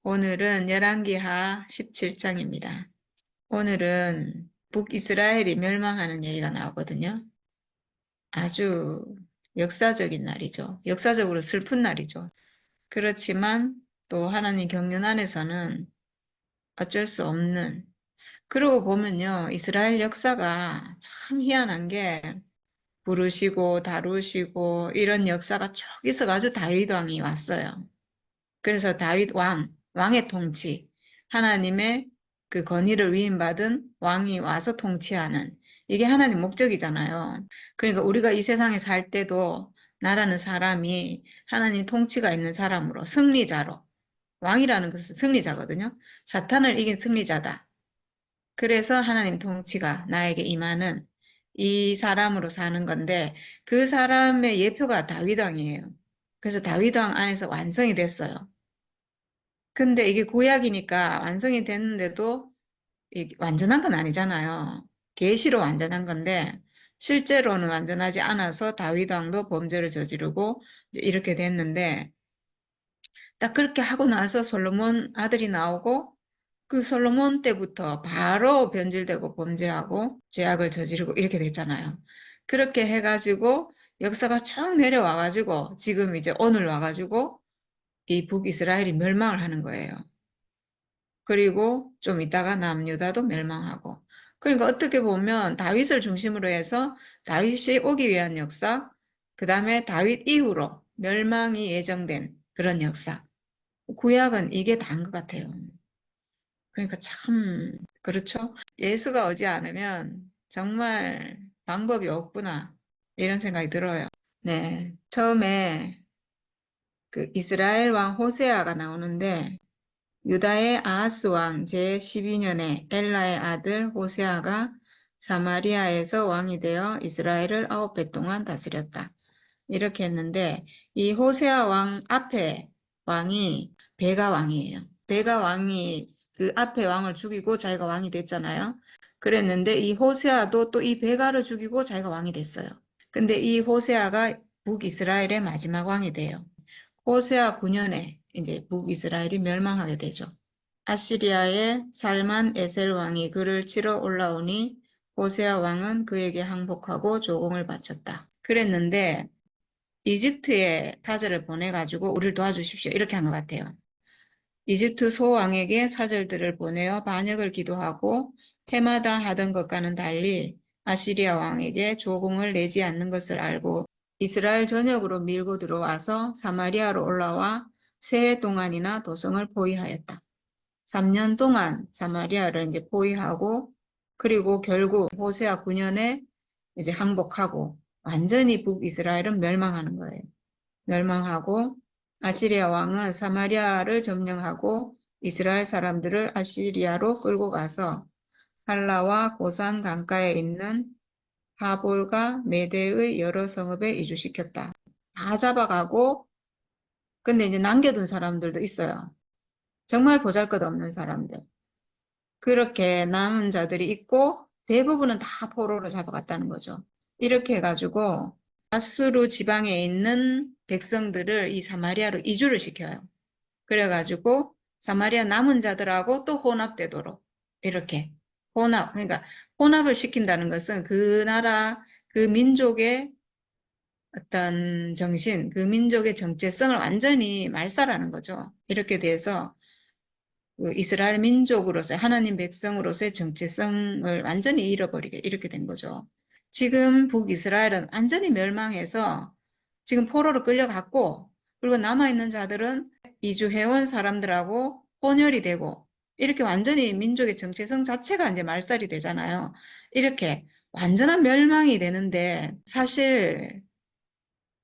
오늘은 열왕기하 17장입니다. 오늘은 북이스라엘이 멸망하는 얘기가 나오거든요. 아주 역사적인 날이죠. 역사적으로 슬픈 날이죠. 그렇지만 또 하나님 경륜 안에서는 어쩔 수 없는, 그러고 보면요, 이스라엘 역사가 참 희한한 게 부르시고 다루시고 이런 역사가 쭉 있어가지고 다윗 왕이 왔어요. 그래서 다윗 왕의 통치, 하나님의 그 건의를 위임받은 왕이 와서 통치하는, 이게 하나님 목적이잖아요. 그러니까 우리가 이 세상에 살 때도 나라는 사람이 하나님 통치가 있는 사람으로, 승리자로, 왕이라는 것은 승리자거든요. 사탄을 이긴 승리자다. 그래서 하나님 통치가 나에게 임하는 이 사람으로 사는 건데, 그 사람의 예표가 다윗 왕이에요. 그래서 다윗 왕 안에서 완성이 됐어요. 근데 이게 구약이니까 완성이 됐는데도 이게 완전한 건 아니잖아요. 계시로 완전한 건데 실제로는 완전하지 않아서 다윗 왕도 범죄를 저지르고 이제 이렇게 됐는데, 딱 그렇게 하고 나서 솔로몬 아들이 나오고 그 솔로몬 때부터 바로 변질되고 범죄하고 죄악을 저지르고 이렇게 됐잖아요. 그렇게 해가지고 역사가 쭉 내려와가지고 지금 이제 오늘 와가지고 이 북이스라엘이 멸망을 하는 거예요. 그리고 좀 있다가 남유다도 멸망하고. 그러니까 어떻게 보면 다윗을 중심으로 해서 다윗이 오기 위한 역사, 그 다음에 다윗 이후로 멸망이 예정된 그런 역사. 구약은 이게 다인 것 같아요. 그러니까 참, 그렇죠? 예수가 오지 않으면 정말 방법이 없구나, 이런 생각이 들어요. 네. 처음에 그 이스라엘 왕 호세아가 나오는데, 유다의 아하스 왕 제12년에 엘라의 아들 호세아가 사마리아에서 왕이 되어 이스라엘을 9해 동안 다스렸다. 이렇게 했는데, 이 호세아 왕 앞에 왕이 베가 왕이에요. 베가 왕이 그 앞에 왕을 죽이고 자기가 왕이 됐잖아요. 그랬는데 이 호세아도 또 이 베가를 죽이고 자기가 왕이 됐어요. 근데 이 호세아가 북이스라엘의 마지막 왕이 돼요. 호세아 9년에 이제 북이스라엘이 멸망하게 되죠. 아시리아의 살만 에셀 왕이 그를 치러 올라오니 호세아 왕은 그에게 항복하고 조공을 바쳤다. 그랬는데 이집트에 사절을 보내가지고 우리를 도와주십시오, 이렇게 한 것 같아요. 이집트 소왕에게 사절들을 보내어 반역을 기도하고 해마다 하던 것과는 달리 아시리아 왕에게 조공을 내지 않는 것을 알고 이스라엘 전역으로 밀고 들어와서 사마리아로 올라와 세 해 동안이나 도성을 포위하였다. 3년 동안 사마리아를 이제 포위하고, 그리고 결국 호세아 9년에 이제 항복하고 완전히 북이스라엘은 멸망하는 거예요. 멸망하고 아시리아 왕은 사마리아를 점령하고 이스라엘 사람들을 아시리아로 끌고 가서 할라와 고산 강가에 있는 하볼과 메대의 여러 성읍에 이주시켰다. 다 잡아가고, 근데 이제 남겨둔 사람들도 있어요. 정말 보잘것없는 사람들. 그렇게 남은 자들이 있고 대부분은 다 포로로 잡아갔다는 거죠. 이렇게 해가지고 아수르 지방에 있는 백성들을 이 사마리아로 이주를 시켜요. 그래가지고 사마리아 남은 자들하고 또 혼합되도록 이렇게 그러니까 혼합을 시킨다는 것은 그 나라, 그 민족의 어떤 정신, 그 민족의 정체성을 완전히 말살하는 거죠. 이렇게 돼서 그 이스라엘 민족으로서 하나님 백성으로서의 정체성을 완전히 잃어버리게 이렇게 된 거죠. 지금 북이스라엘은 완전히 멸망해서 지금 포로로 끌려갔고, 그리고 남아있는 자들은 이주해온 사람들하고 혼혈이 되고 이렇게 완전히 민족의 정체성 자체가 이제 말살이 되잖아요. 이렇게 완전한 멸망이 되는데, 사실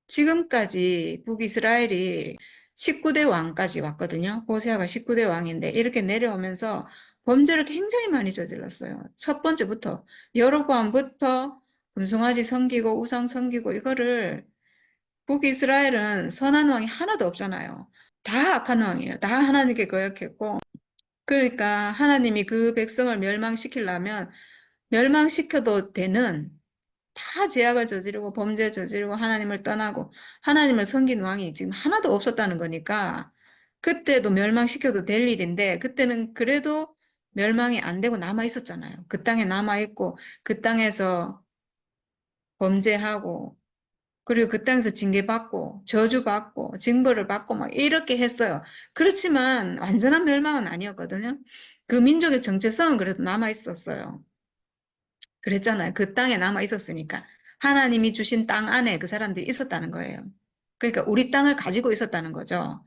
지금까지 북이스라엘이 19대 왕까지 왔거든요. 호세아가 19대 왕인데 이렇게 내려오면서 범죄를 굉장히 많이 저질렀어요. 첫 번째부터 여로보암부터 금송아지 섬기고 우상 섬기고, 이거를 북이스라엘은 선한 왕이 하나도 없잖아요. 다 악한 왕이에요. 다 하나님께 거역했고, 그러니까 하나님이 그 백성을 멸망시키려면 멸망시켜도 되는, 다 죄악을 저지르고 범죄 저지르고 하나님을 떠나고 하나님을 섬긴 왕이 지금 하나도 없었다는 거니까 그때도 멸망시켜도 될 일인데 그때는 그래도 멸망이 안 되고 남아 있었잖아요. 그 땅에 남아 있고 그 땅에서 범죄하고 그리고 그 땅에서 징계받고 저주받고 징벌을 받고 막 이렇게 했어요. 그렇지만 완전한 멸망은 아니었거든요. 그 민족의 정체성은 그래도 남아 있었어요. 그랬잖아요. 그 땅에 남아 있었으니까. 하나님이 주신 땅 안에 그 사람들이 있었다는 거예요. 그러니까 우리 땅을 가지고 있었다는 거죠.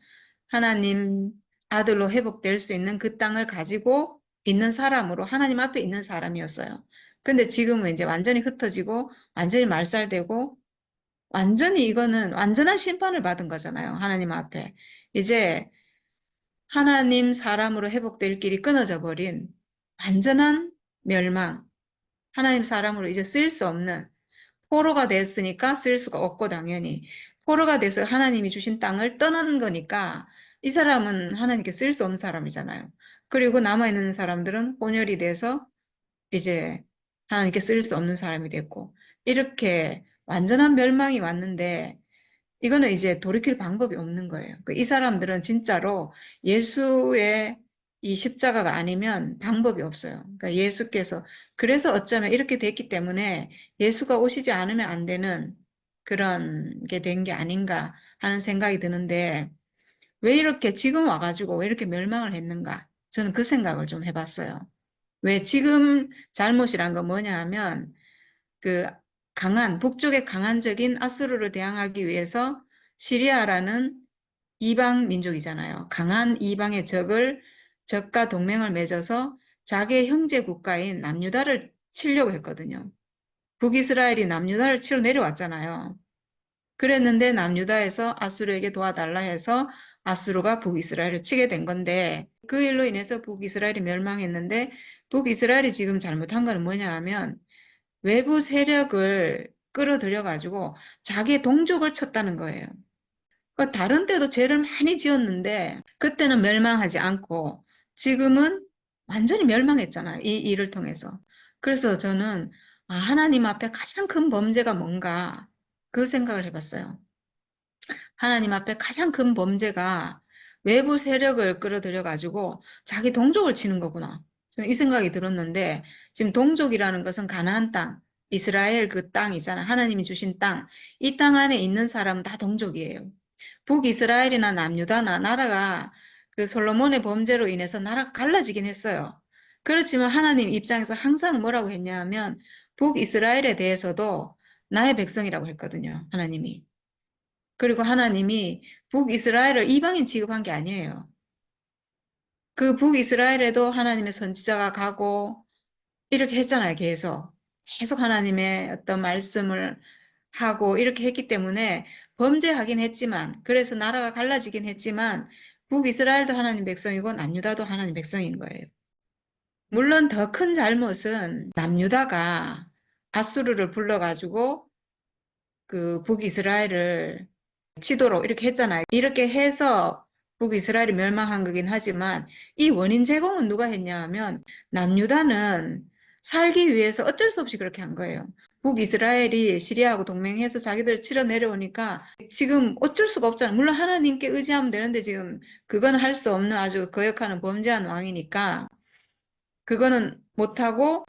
하나님 아들로 회복될 수 있는 그 땅을 가지고 있는 사람으로 하나님 앞에 있는 사람이었어요. 근데 지금은 이제 완전히 흩어지고 완전히 말살되고 완전히 이거는 완전한 심판을 받은 거잖아요. 하나님 앞에. 이제 하나님 사람으로 회복될 길이 끊어져 버린 완전한 멸망. 하나님 사람으로 이제 쓸 수 없는 포로가 됐으니까 쓸 수가 없고 당연히 포로가 돼서 하나님이 주신 땅을 떠나는 거니까 이 사람은 하나님께 쓸 수 없는 사람이잖아요. 그리고 남아있는 사람들은 혼혈이 돼서 이제 하나님께 쓸 수 없는 사람이 됐고 이렇게 완전한 멸망이 왔는데 이거는 이제 돌이킬 방법이 없는 거예요. 이 사람들은 진짜로 예수의 이 십자가가 아니면 방법이 없어요. 그러니까 예수께서 그래서 어쩌면 이렇게 됐기 때문에 예수가 오시지 않으면 안 되는 그런 게 된 게 아닌가 하는 생각이 드는데 왜 이렇게 지금 와가지고 왜 이렇게 멸망을 했는가? 저는 그 생각을 좀 해봤어요. 왜 지금 잘못이란 건 뭐냐 하면 그 북쪽의 강한적인 아수르를 대항하기 위해서 시리아라는 이방 민족이잖아요. 강한 이방의 적과 동맹을 맺어서 자기의 형제 국가인 남유다를 치려고 했거든요. 북이스라엘이 남유다를 치러 내려왔잖아요. 그랬는데 남유다에서 아수르에게 도와달라 해서 아수르가 북이스라엘을 치게 된 건데 그 일로 인해서 북이스라엘이 멸망했는데 북이스라엘이 지금 잘못한 건 뭐냐 하면 외부 세력을 끌어들여가지고 자기의 동족을 쳤다는 거예요. 그러니까 다른 때도 죄를 많이 지었는데 그때는 멸망하지 않고 지금은 완전히 멸망했잖아요. 이 일을 통해서. 그래서 저는 하나님 앞에 가장 큰 범죄가 뭔가 그 생각을 해봤어요. 하나님 앞에 가장 큰 범죄가 외부 세력을 끌어들여가지고 자기 동족을 치는 거구나. 저는 이 생각이 들었는데 지금 동족이라는 것은 가나안 땅, 이스라엘 그 땅 있잖아요. 하나님이 주신 땅. 이 땅 안에 있는 사람은 다 동족이에요. 북이스라엘이나 남유다나 나라가 그 솔로몬의 범죄로 인해서 나라가 갈라지긴 했어요. 그렇지만 하나님 입장에서 항상 뭐라고 했냐 하면 북이스라엘에 대해서도 나의 백성이라고 했거든요. 하나님이. 그리고 하나님이 북이스라엘을 이방인 취급한 게 아니에요. 그 북이스라엘에도 하나님의 선지자가 가고 이렇게 했잖아요. 계속 하나님의 어떤 말씀을 하고 이렇게 했기 때문에 범죄하긴 했지만 그래서 나라가 갈라지긴 했지만 북이스라엘도 하나님 백성이고 남유다도 하나님 백성인 거예요. 물론 더 큰 잘못은 남유다가 아수르를 불러가지고 그 북이스라엘을 치도록 이렇게 했잖아요. 이렇게 해서 북이스라엘이 멸망한 거긴 하지만 이 원인 제공은 누가 했냐 하면 남유다는 살기 위해서 어쩔 수 없이 그렇게 한 거예요. 북이스라엘이 시리아하고 동맹해서 자기들 치러 내려오니까 지금 어쩔 수가 없잖아요. 물론 하나님께 의지하면 되는데 지금 그건 할 수 없는 아주 거역하는 범죄한 왕이니까 그거는 못하고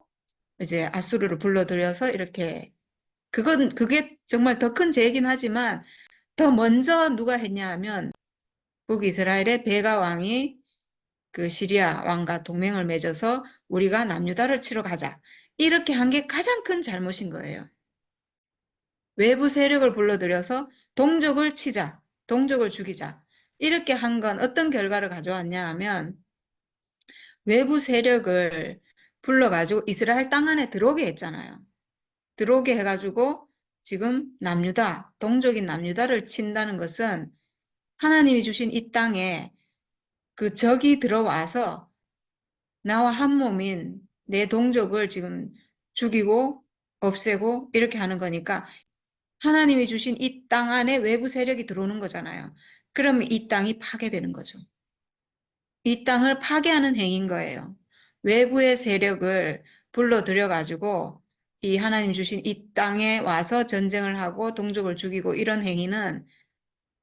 이제 아수르를 불러들여서 이렇게 그게 정말 더 큰 죄이긴 하지만 더 먼저 누가 했냐 하면 북이스라엘의 베가 왕이 그 시리아 왕과 동맹을 맺어서 우리가 남유다를 치러 가자. 이렇게 한 게 가장 큰 잘못인 거예요. 외부 세력을 불러들여서 동족을 치자. 동족을 죽이자. 이렇게 한 건 어떤 결과를 가져왔냐 하면 외부 세력을 불러가지고 이스라엘 땅 안에 들어오게 했잖아요. 들어오게 해가지고 지금 남유다, 동족인 남유다를 친다는 것은 하나님이 주신 이 땅에 그 적이 들어와서 나와 한 몸인 내 동족을 지금 죽이고 없애고 이렇게 하는 거니까 하나님이 주신 이 땅 안에 외부 세력이 들어오는 거잖아요. 그러면 이 땅이 파괴되는 거죠. 이 땅을 파괴하는 행위인 거예요. 외부의 세력을 불러들여 가지고 이 하나님 주신 이 땅에 와서 전쟁을 하고 동족을 죽이고 이런 행위는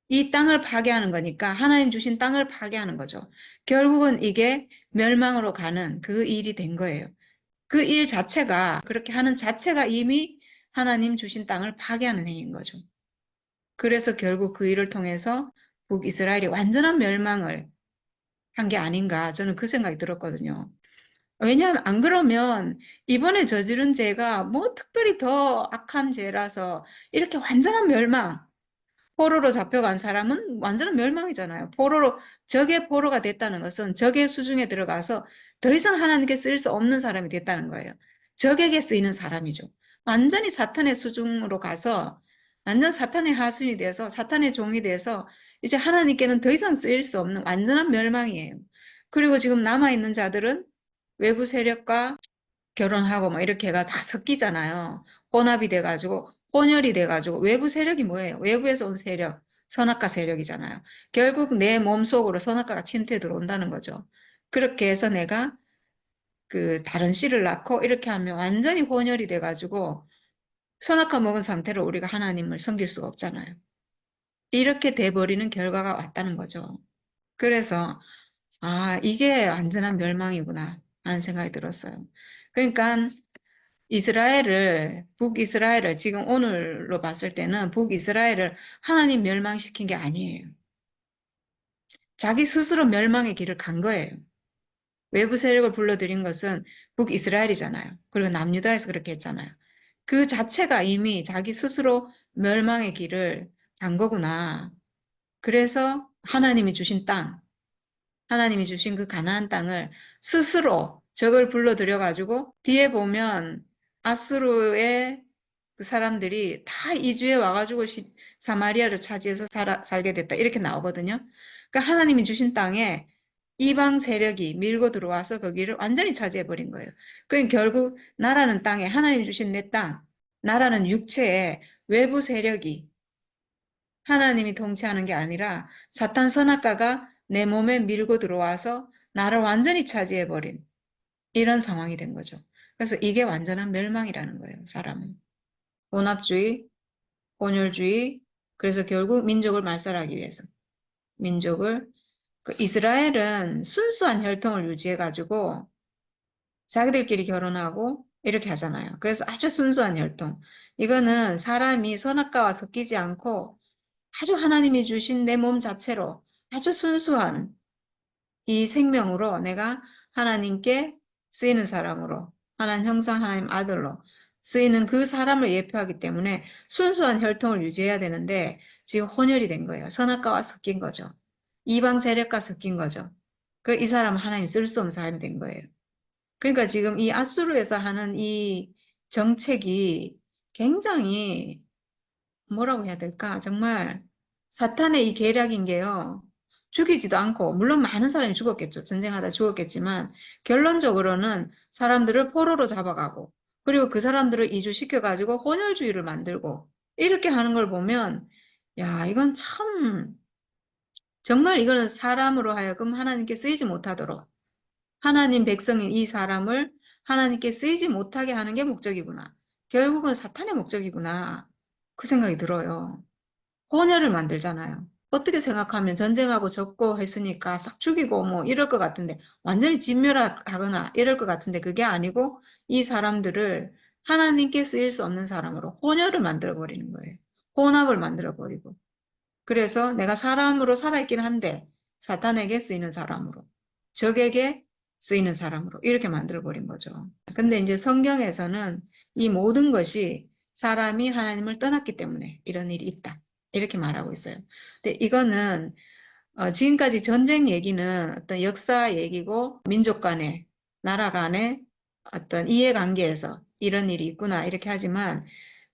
이 땅을 파괴하는 거니까 하나님 주신 땅을 파괴하는 거죠. 결국은 이게 멸망으로 가는 그 일이 된 거예요. 그 일 자체가 그렇게 하는 자체가 이미 하나님 주신 땅을 파괴하는 행위인 거죠. 그래서 결국 그 일을 통해서 북이스라엘이 완전한 멸망을 한 게 아닌가 저는 그 생각이 들었거든요. 왜냐하면 안 그러면 이번에 저지른 죄가 뭐 특별히 더 악한 죄라서 이렇게 완전한 멸망, 포로로 잡혀간 사람은 완전한 멸망이잖아요. 적의 포로가 됐다는 것은 적의 수중에 들어가서 더 이상 하나님께 쓰일 수 없는 사람이 됐다는 거예요. 적에게 쓰이는 사람이죠. 완전히 사탄의 수중으로 가서 완전 사탄의 하순이 돼서 사탄의 종이 돼서 이제 하나님께는 더 이상 쓰일 수 없는 완전한 멸망이에요. 그리고 지금 남아있는 자들은 외부 세력과 결혼하고 뭐 이렇게 해가 다 섞이잖아요. 혼합이 돼가지고 혼혈이 돼가지고 외부 세력이 뭐예요? 외부에서 온 세력, 선악과 세력이잖아요. 결국 내 몸속으로 선악과가 침투해 들어온다는 거죠. 그렇게 해서 내가 그 다른 씨를 낳고 이렇게 하면 완전히 혼혈이 돼가지고 선악과 먹은 상태로 우리가 하나님을 섬길 수가 없잖아요. 이렇게 돼버리는 결과가 왔다는 거죠. 그래서 이게 완전한 멸망이구나 하는 생각이 들었어요. 그러니까 북이스라엘을 지금 오늘로 봤을 때는 북이스라엘을 하나님 멸망시킨 게 아니에요. 자기 스스로 멸망의 길을 간 거예요. 외부 세력을 불러들인 것은 북이스라엘이잖아요. 그리고 남유다에서 그렇게 했잖아요. 그 자체가 이미 자기 스스로 멸망의 길을 간 거구나. 그래서 하나님이 주신 그 가나안 땅을 스스로 적을 불러들여가지고 뒤에 보면 아수르의 그 사람들이 다 이주해 와가지고 사마리아를 차지해서 살게 됐다. 이렇게 나오거든요. 그러니까 하나님이 주신 땅에 이방 세력이 밀고 들어와서 거기를 완전히 차지해버린 거예요. 그러니까 결국 나라는 땅에 하나님 주신 내 땅, 나라는 육체에 외부 세력이 하나님이 통치하는 게 아니라 사탄 선악과가 내 몸에 밀고 들어와서 나를 완전히 차지해버린 이런 상황이 된 거죠. 그래서 이게 완전한 멸망이라는 거예요, 사람은. 혼합주의, 혼혈주의, 그래서 결국 민족을 말살하기 위해서. 이스라엘은 순수한 혈통을 유지해가지고 자기들끼리 결혼하고 이렇게 하잖아요. 그래서 아주 순수한 혈통. 이거는 사람이 선악과와 섞이지 않고 아주 하나님이 주신 내 몸 자체로 아주 순수한 이 생명으로 내가 하나님께 쓰이는 사람으로, 하나님 형상, 하나님 아들로 쓰이는 그 사람을 예표하기 때문에 순수한 혈통을 유지해야 되는데 지금 혼혈이 된 거예요. 선악과와 섞인 거죠. 이방 세력과 섞인 거죠. 이 사람은 하나님 쓸 수 없는 사람이 된 거예요. 그러니까 지금 이 아수르에서 하는 이 정책이 굉장히 뭐라고 해야 될까? 정말 사탄의 이 계략인 게요. 죽이지도 않고, 물론 많은 사람이 죽었겠죠. 전쟁하다 죽었겠지만, 결론적으로는 사람들을 포로로 잡아가고, 그리고 그 사람들을 이주시켜가지고 혼혈주의를 만들고, 이렇게 하는 걸 보면, 야, 이건 참, 정말 이거는 사람으로 하여금 하나님께 쓰이지 못하도록, 하나님 백성인 이 사람을 하나님께 쓰이지 못하게 하는 게 목적이구나. 결국은 사탄의 목적이구나. 그 생각이 들어요. 혼혈을 만들잖아요. 어떻게 생각하면 전쟁하고 졌고 했으니까 싹 죽이고 뭐 이럴 것 같은데 완전히 진멸하거나 이럴 것 같은데 그게 아니고 이 사람들을 하나님께 쓰일 수 없는 사람으로 혼혈을 만들어 버리는 거예요. 혼합을 만들어 버리고. 그래서 내가 사람으로 살아있긴 한데 사탄에게 쓰이는 사람으로, 적에게 쓰이는 사람으로 이렇게 만들어 버린 거죠. 근데 이제 성경에서는 이 모든 것이 사람이 하나님을 떠났기 때문에 이런 일이 있다. 이렇게 말하고 있어요. 근데 이거는 지금까지 전쟁 얘기는 어떤 역사 얘기고 민족 간의 나라 간의 어떤 이해관계에서 이런 일이 있구나 이렇게 하지만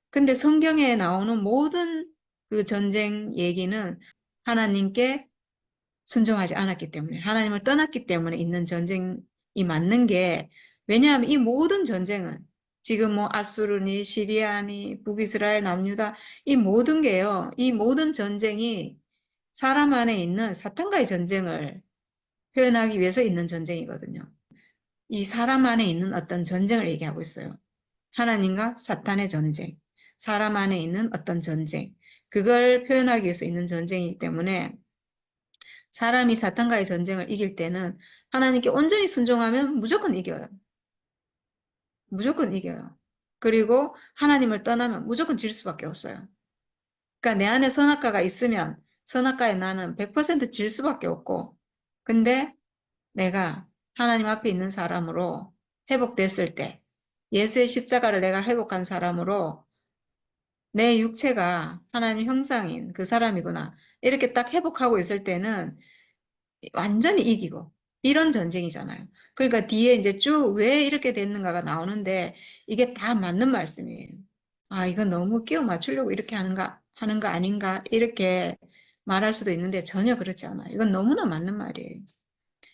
근데 성경에 나오는 모든 그 전쟁 얘기는 하나님께 순종하지 않았기 때문에 하나님을 떠났기 때문에 있는 전쟁이 맞는 게 왜냐하면 이 모든 전쟁은 지금 뭐 아수르니 시리아니 북이스라엘 남유다 이 모든 게요. 이 모든 전쟁이 사람 안에 있는 사탄과의 전쟁을 표현하기 위해서 있는 전쟁이거든요. 이 사람 안에 있는 어떤 전쟁을 얘기하고 있어요. 하나님과 사탄의 전쟁, 사람 안에 있는 어떤 전쟁. 그걸 표현하기 위해서 있는 전쟁이기 때문에 사람이 사탄과의 전쟁을 이길 때는 하나님께 온전히 순종하면 무조건 이겨요. 무조건 이겨요. 그리고 하나님을 떠나면 무조건 질 수밖에 없어요. 그러니까 내 안에 선악과가 있으면 선악과에 나는 100%질 수밖에 없고, 근데 내가 하나님 앞에 있는 사람으로 회복됐을 때, 예수의 십자가를 내가 회복한 사람으로 내 육체가 하나님 형상인 그 사람이구나, 이렇게 딱 회복하고 있을 때는 완전히 이기고, 이런 전쟁이잖아요. 그러니까 뒤에 이제 쭉 왜 이렇게 됐는가가 나오는데 이게 다 맞는 말씀이에요. 아, 이건 너무 끼워 맞추려고 이렇게 하는 거 아닌가, 이렇게 말할 수도 있는데 전혀 그렇지 않아요. 이건 너무나 맞는 말이에요.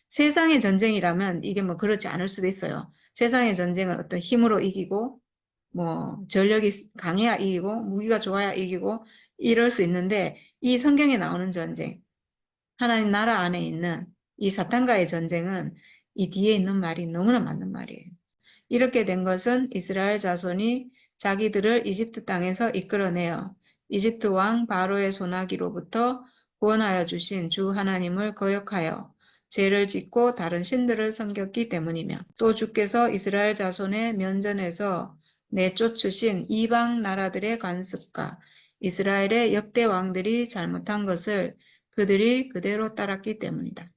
세상의 전쟁이라면 이게 뭐 그렇지 않을 수도 있어요. 세상의 전쟁은 어떤 힘으로 이기고, 뭐 전력이 강해야 이기고, 무기가 좋아야 이기고, 이럴 수 있는데, 이 성경에 나오는 전쟁, 하나님 나라 안에 있는 이 사탄과의 전쟁은 이 뒤에 있는 말이 너무나 맞는 말이에요. 이렇게 된 것은 이스라엘 자손이 자기들을 이집트 땅에서 이끌어내어 이집트 왕 바로의 손아귀로부터 구원하여 주신 주 하나님을 거역하여 죄를 짓고 다른 신들을 섬겼기 때문이며, 또 주께서 이스라엘 자손의 면전에서 내쫓으신 이방 나라들의 관습과 이스라엘의 역대 왕들이 잘못한 것을 그들이 그대로 따랐기 때문이다.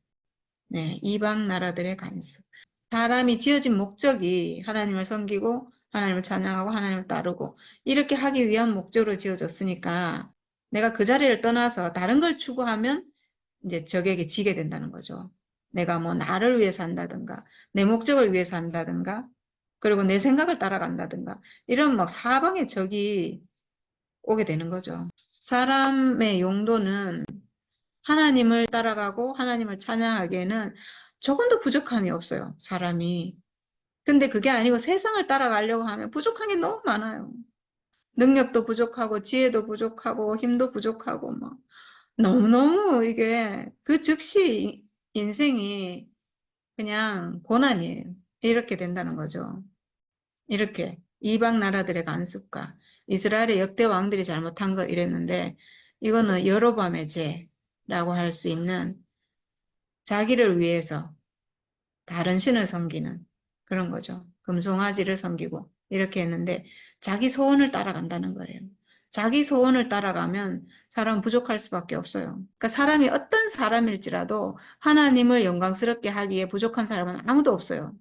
네, 이방 나라들의 관습. 사람이 지어진 목적이 하나님을 섬기고 하나님을 찬양하고 하나님을 따르고 이렇게 하기 위한 목적으로 지어졌으니까, 내가 그 자리를 떠나서 다른 걸 추구하면 이제 적에게 지게 된다는 거죠. 내가 뭐 나를 위해서 한다든가 내 목적을 위해서 한다든가 그리고 내 생각을 따라간다든가 이런 막 사방의 적이 오게 되는 거죠. 사람의 용도는 하나님을 따라가고 하나님을 찬양하기에는 조금도 부족함이 없어요, 사람이. 근데 그게 아니고 세상을 따라가려고 하면 부족한 게 너무 많아요. 능력도 부족하고 지혜도 부족하고 힘도 부족하고 막 너무너무 이게 그 즉시 인생이 그냥 고난이에요. 이렇게 된다는 거죠. 이렇게 이방 나라들의 간습과 이스라엘의 역대 왕들이 잘못한 거 이랬는데, 이거는 여로보암의 죄라고 할 수 있는, 자기를 위해서 다른 신을 섬기는 그런 거죠. 금송아지를 섬기고 이렇게 했는데 자기 소원을 따라간다는 거예요. 자기 소원을 따라가면 사람은 부족할 수밖에 없어요. 그러니까 사람이 어떤 사람일지라도 하나님을 영광스럽게 하기에 부족한 사람은 아무도 없어요.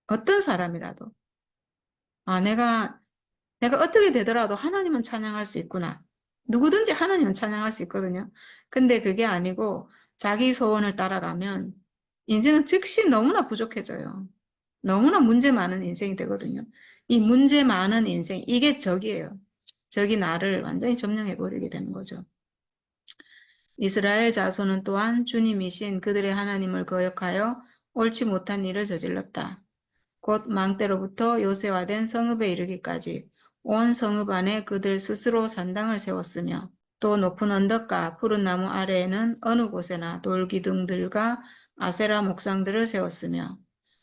어떤 사람이라도. 아, 내가 어떻게 되더라도 하나님은 찬양할 수 있구나. 누구든지 하나님은 찬양할 수 있거든요. 근데 그게 아니고 자기 소원을 따라가면 인생은 즉시 너무나 부족해져요. 너무나 문제 많은 인생이 되거든요. 이 문제 많은 인생, 이게 적이에요. 적이 나를 완전히 점령해버리게 되는 거죠. 이스라엘 자손은 또한 주님이신 그들의 하나님을 거역하여 옳지 못한 일을 저질렀다. 곧 망대로부터 요새화된 성읍에 이르기까지 온 성읍 안에 그들 스스로 산당을 세웠으며, 또 높은 언덕과 푸른 나무 아래에는 어느 곳에나 돌기둥들과 아세라 목상들을 세웠으며,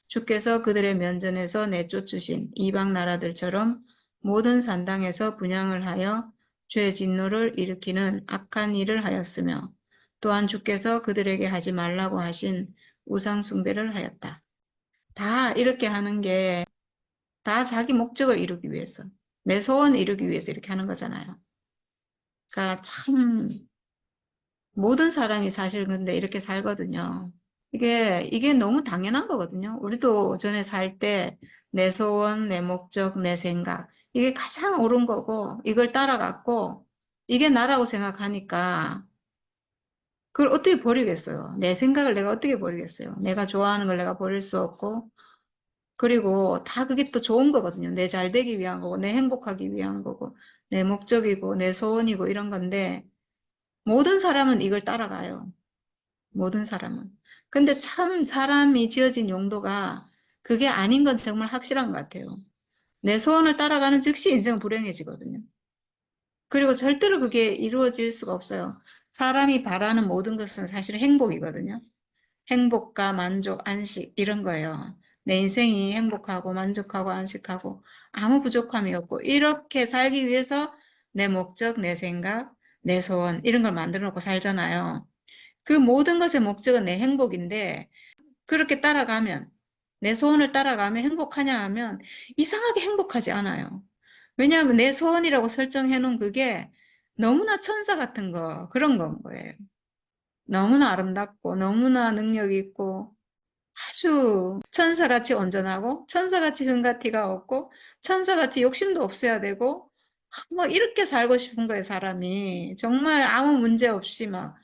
주께서 그들의 면전에서 내쫓으신 이방 나라들처럼 모든 산당에서 분향을 하여 죄 진노를 일으키는 악한 일을 하였으며, 또한 주께서 그들에게 하지 말라고 하신 우상 숭배를 하였다. 다 이렇게 하는 게 다 자기 목적을 이루기 위해서, 내 소원을 이루기 위해서 이렇게 하는 거잖아요. 그러니까 참 모든 사람이 사실 근데 이렇게 살거든요. 이게 너무 당연한 거거든요. 우리도 전에 살 때 내 소원, 내 목적, 내 생각, 이게 가장 옳은 거고 이걸 따라갔고 이게 나라고 생각하니까 그걸 어떻게 버리겠어요? 내 생각을 내가 어떻게 버리겠어요? 내가 좋아하는 걸 내가 버릴 수 없고, 그리고 다 그게 또 좋은 거거든요. 내 잘 되기 위한 거고, 내 행복하기 위한 거고, 내 목적이고, 내 소원이고 이런 건데, 모든 사람은 이걸 따라가요. 모든 사람은. 근데 참 사람이 지어진 용도가 그게 아닌 건 정말 확실한 것 같아요. 내 소원을 따라가는 즉시 인생은 불행해지거든요. 그리고 절대로 그게 이루어질 수가 없어요. 사람이 바라는 모든 것은 사실 행복이거든요. 행복과 만족, 안식 이런 거예요. 내 인생이 행복하고 만족하고 안식하고 아무 부족함이 없고 이렇게 살기 위해서 내 목적, 내 생각, 내 소원, 이런 걸 만들어 놓고 살잖아요. 그 모든 것의 목적은 내 행복인데, 그렇게 따라가면, 내 소원을 따라가면 행복하냐 하면 이상하게 행복하지 않아요. 왜냐하면 내 소원이라고 설정해 놓은 그게 너무나 천사 같은 거, 그런 건 거예요. 너무나 아름답고, 너무나 능력 있고, 아주 천사같이 온전하고, 천사같이 흥가티가 없고, 천사같이 욕심도 없어야 되고, 막 이렇게 살고 싶은 거예요, 사람이. 정말 아무 문제 없이 막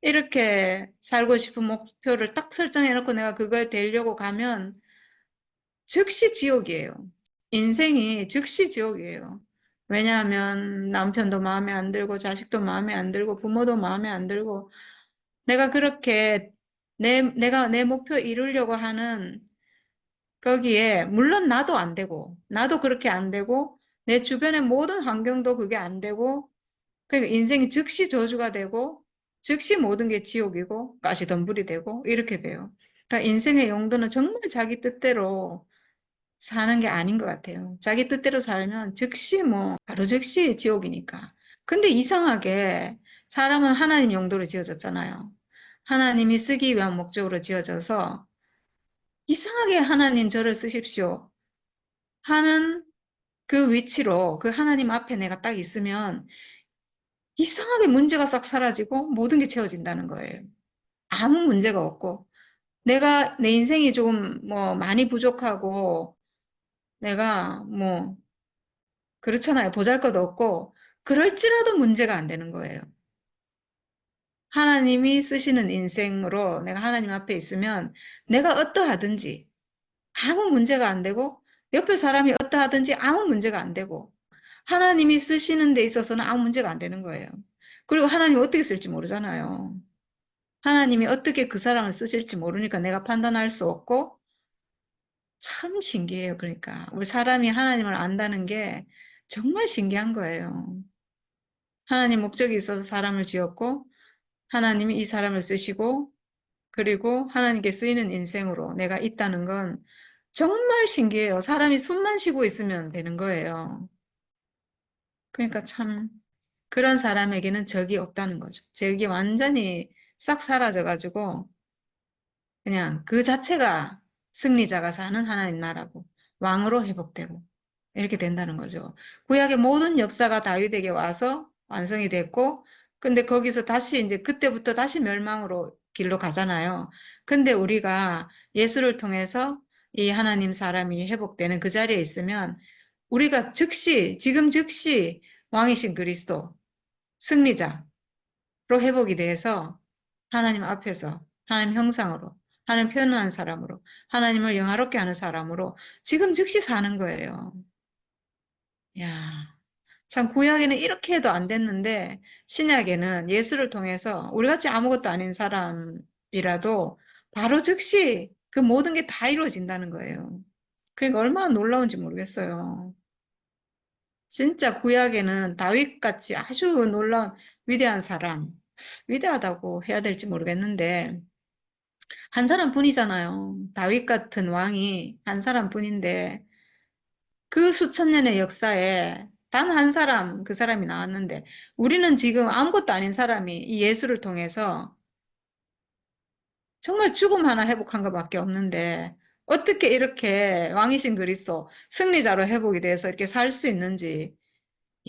이렇게 살고 싶은 목표를 딱 설정해 놓고 내가 그걸 되려고 가면 즉시 지옥이에요. 인생이 즉시 지옥이에요. 왜냐하면 남편도 마음에 안 들고 자식도 마음에 안 들고 부모도 마음에 안 들고 내가 그렇게 내가 내 목표 이루려고 하는 거기에 물론 나도 안 되고 나도 그렇게 안 되고 내 주변의 모든 환경도 그게 안 되고 그러니까 인생이 즉시 저주가 되고 즉시 모든 게 지옥이고 가시덤불이 되고 이렇게 돼요. 그러니까 인생의 용도는 정말 자기 뜻대로 사는 게 아닌 것 같아요. 자기 뜻대로 살면 즉시 뭐 바로 즉시 지옥이니까. 근데 이상하게 사람은 하나님 용도로 지어졌잖아요. 하나님이 쓰기 위한 목적으로 지어져서 이상하게 하나님 저를 쓰십시오 하는 그 위치로 그 하나님 앞에 내가 딱 있으면 이상하게 문제가 싹 사라지고 모든 게 채워진다는 거예요. 아무 문제가 없고 내가 내 인생이 조금 뭐 많이 부족하고 내가 뭐 그렇잖아요. 보잘것도 없고 그럴지라도 문제가 안 되는 거예요. 하나님이 쓰시는 인생으로 내가 하나님 앞에 있으면 내가 어떠하든지 아무 문제가 안 되고 옆에 사람이 어떠하든지 아무 문제가 안 되고 하나님이 쓰시는 데 있어서는 아무 문제가 안 되는 거예요. 그리고 하나님이 어떻게 쓸지 모르잖아요. 하나님이 어떻게 그 사람을 쓰실지 모르니까 내가 판단할 수 없고 참 신기해요. 그러니까 우리 사람이 하나님을 안다는 게 정말 신기한 거예요. 하나님 목적이 있어서 사람을 지었고 하나님이 이 사람을 쓰시고 그리고 하나님께 쓰이는 인생으로 내가 있다는 건 정말 신기해요. 사람이 숨만 쉬고 있으면 되는 거예요. 그러니까 참 그런 사람에게는 적이 없다는 거죠. 적이 완전히 싹 사라져가지고 그냥 그 자체가 승리자가 사는 하나님 나라고 왕으로 회복되고 이렇게 된다는 거죠. 구약의 모든 역사가 다윗에게 와서 완성이 됐고 근데 거기서 다시 이제 그때부터 다시 멸망으로 길로 가잖아요. 근데 우리가 예수를 통해서 이 하나님 사람이 회복되는 그 자리에 있으면 우리가 즉시 지금 즉시 왕이신 그리스도 승리자로 회복이 돼서 하나님 앞에서 하나님 형상으로 하나님 표현하는 사람으로 하나님을 영화롭게 하는 사람으로 지금 즉시 사는 거예요. 야, 참 구약에는 이렇게 해도 안 됐는데 신약에는 예수를 통해서 우리같이 아무것도 아닌 사람이라도 바로 즉시 그 모든 게 다 이루어진다는 거예요. 그러니까 얼마나 놀라운지 모르겠어요. 진짜 구약에는 다윗같이 아주 놀라운 위대한 사람, 위대하다고 해야 될지 모르겠는데 한 사람뿐이잖아요. 다윗 같은 왕이 한 사람뿐인데 그 수천 년의 역사에 단 한 사람, 그 사람이 나왔는데 우리는 지금 아무것도 아닌 사람이 이 예수를 통해서 정말 죽음 하나 회복한 것밖에 없는데 어떻게 이렇게 왕이신 그리스도 승리자로 회복이 돼서 이렇게 살 수 있는지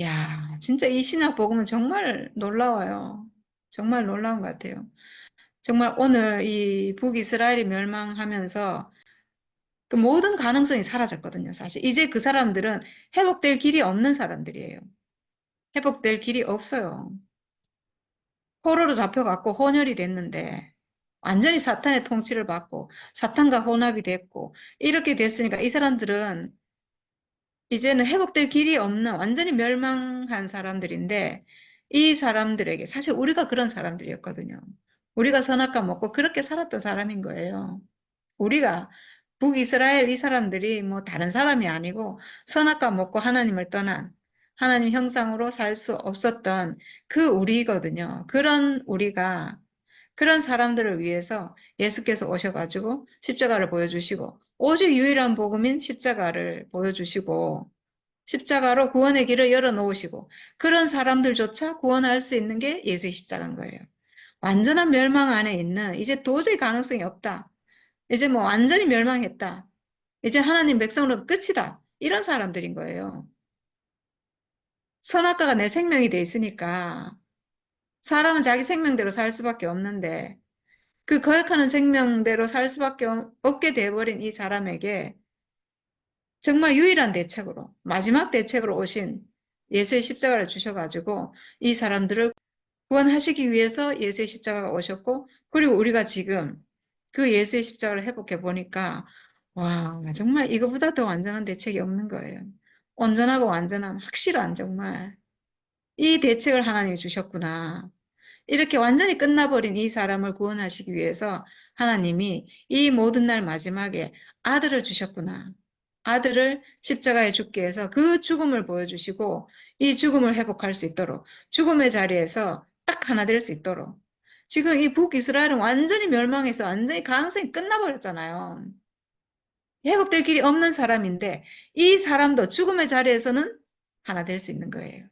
야, 진짜 이 신약 복음은 정말 놀라워요. 정말 놀라운 것 같아요. 정말 오늘 이 북이스라엘이 멸망하면서 그 모든 가능성이 사라졌거든요, 사실. 이제 그 사람들은 회복될 길이 없는 사람들이에요. 회복될 길이 없어요. 포로로 잡혀갖고 혼혈이 됐는데, 완전히 사탄의 통치를 받고, 사탄과 혼합이 됐고, 이렇게 됐으니까 이 사람들은 이제는 회복될 길이 없는 완전히 멸망한 사람들인데, 이 사람들에게, 사실 우리가 그런 사람들이었거든요. 우리가 선악과 먹고 그렇게 살았던 사람인 거예요. 우리가 북이스라엘 이 사람들이 뭐 다른 사람이 아니고 선악과 먹고 하나님을 떠난 하나님 형상으로 살 수 없었던 그 우리거든요. 그런 우리가 그런 사람들을 위해서 예수께서 오셔가지고 십자가를 보여주시고 오직 유일한 복음인 십자가를 보여주시고 십자가로 구원의 길을 열어놓으시고 그런 사람들조차 구원할 수 있는 게 예수의 십자가인 거예요. 완전한 멸망 안에 있는 이제 도저히 가능성이 없다. 이제 뭐 완전히 멸망했다. 이제 하나님 백성으로도 끝이다. 이런 사람들인 거예요. 선악과가 내 생명이 돼 있으니까 사람은 자기 생명대로 살 수밖에 없는데 그 거역하는 생명대로 살 수밖에 없게 돼버린 이 사람에게 정말 유일한 대책으로 마지막 대책으로 오신 예수의 십자가를 주셔가지고 이 사람들을 구원하시기 위해서 예수의 십자가가 오셨고 그리고 우리가 지금 그 예수의 십자가를 회복해 보니까 와 정말 이거보다 더 완전한 대책이 없는 거예요. 온전하고 완전한 확실한 정말 이 대책을 하나님이 주셨구나. 이렇게 완전히 끝나버린 이 사람을 구원하시기 위해서 하나님이 이 모든 날 마지막에 아들을 주셨구나. 아들을 십자가에 죽게 해서 그 죽음을 보여주시고 이 죽음을 회복할 수 있도록 죽음의 자리에서 딱 하나 될 수 있도록 지금 이 북이스라엘은 완전히 멸망해서 완전히 가능성이 끝나버렸잖아요. 회복될 길이 없는 사람인데 이 사람도 죽음의 자리에서는 하나 될 수 있는 거예요.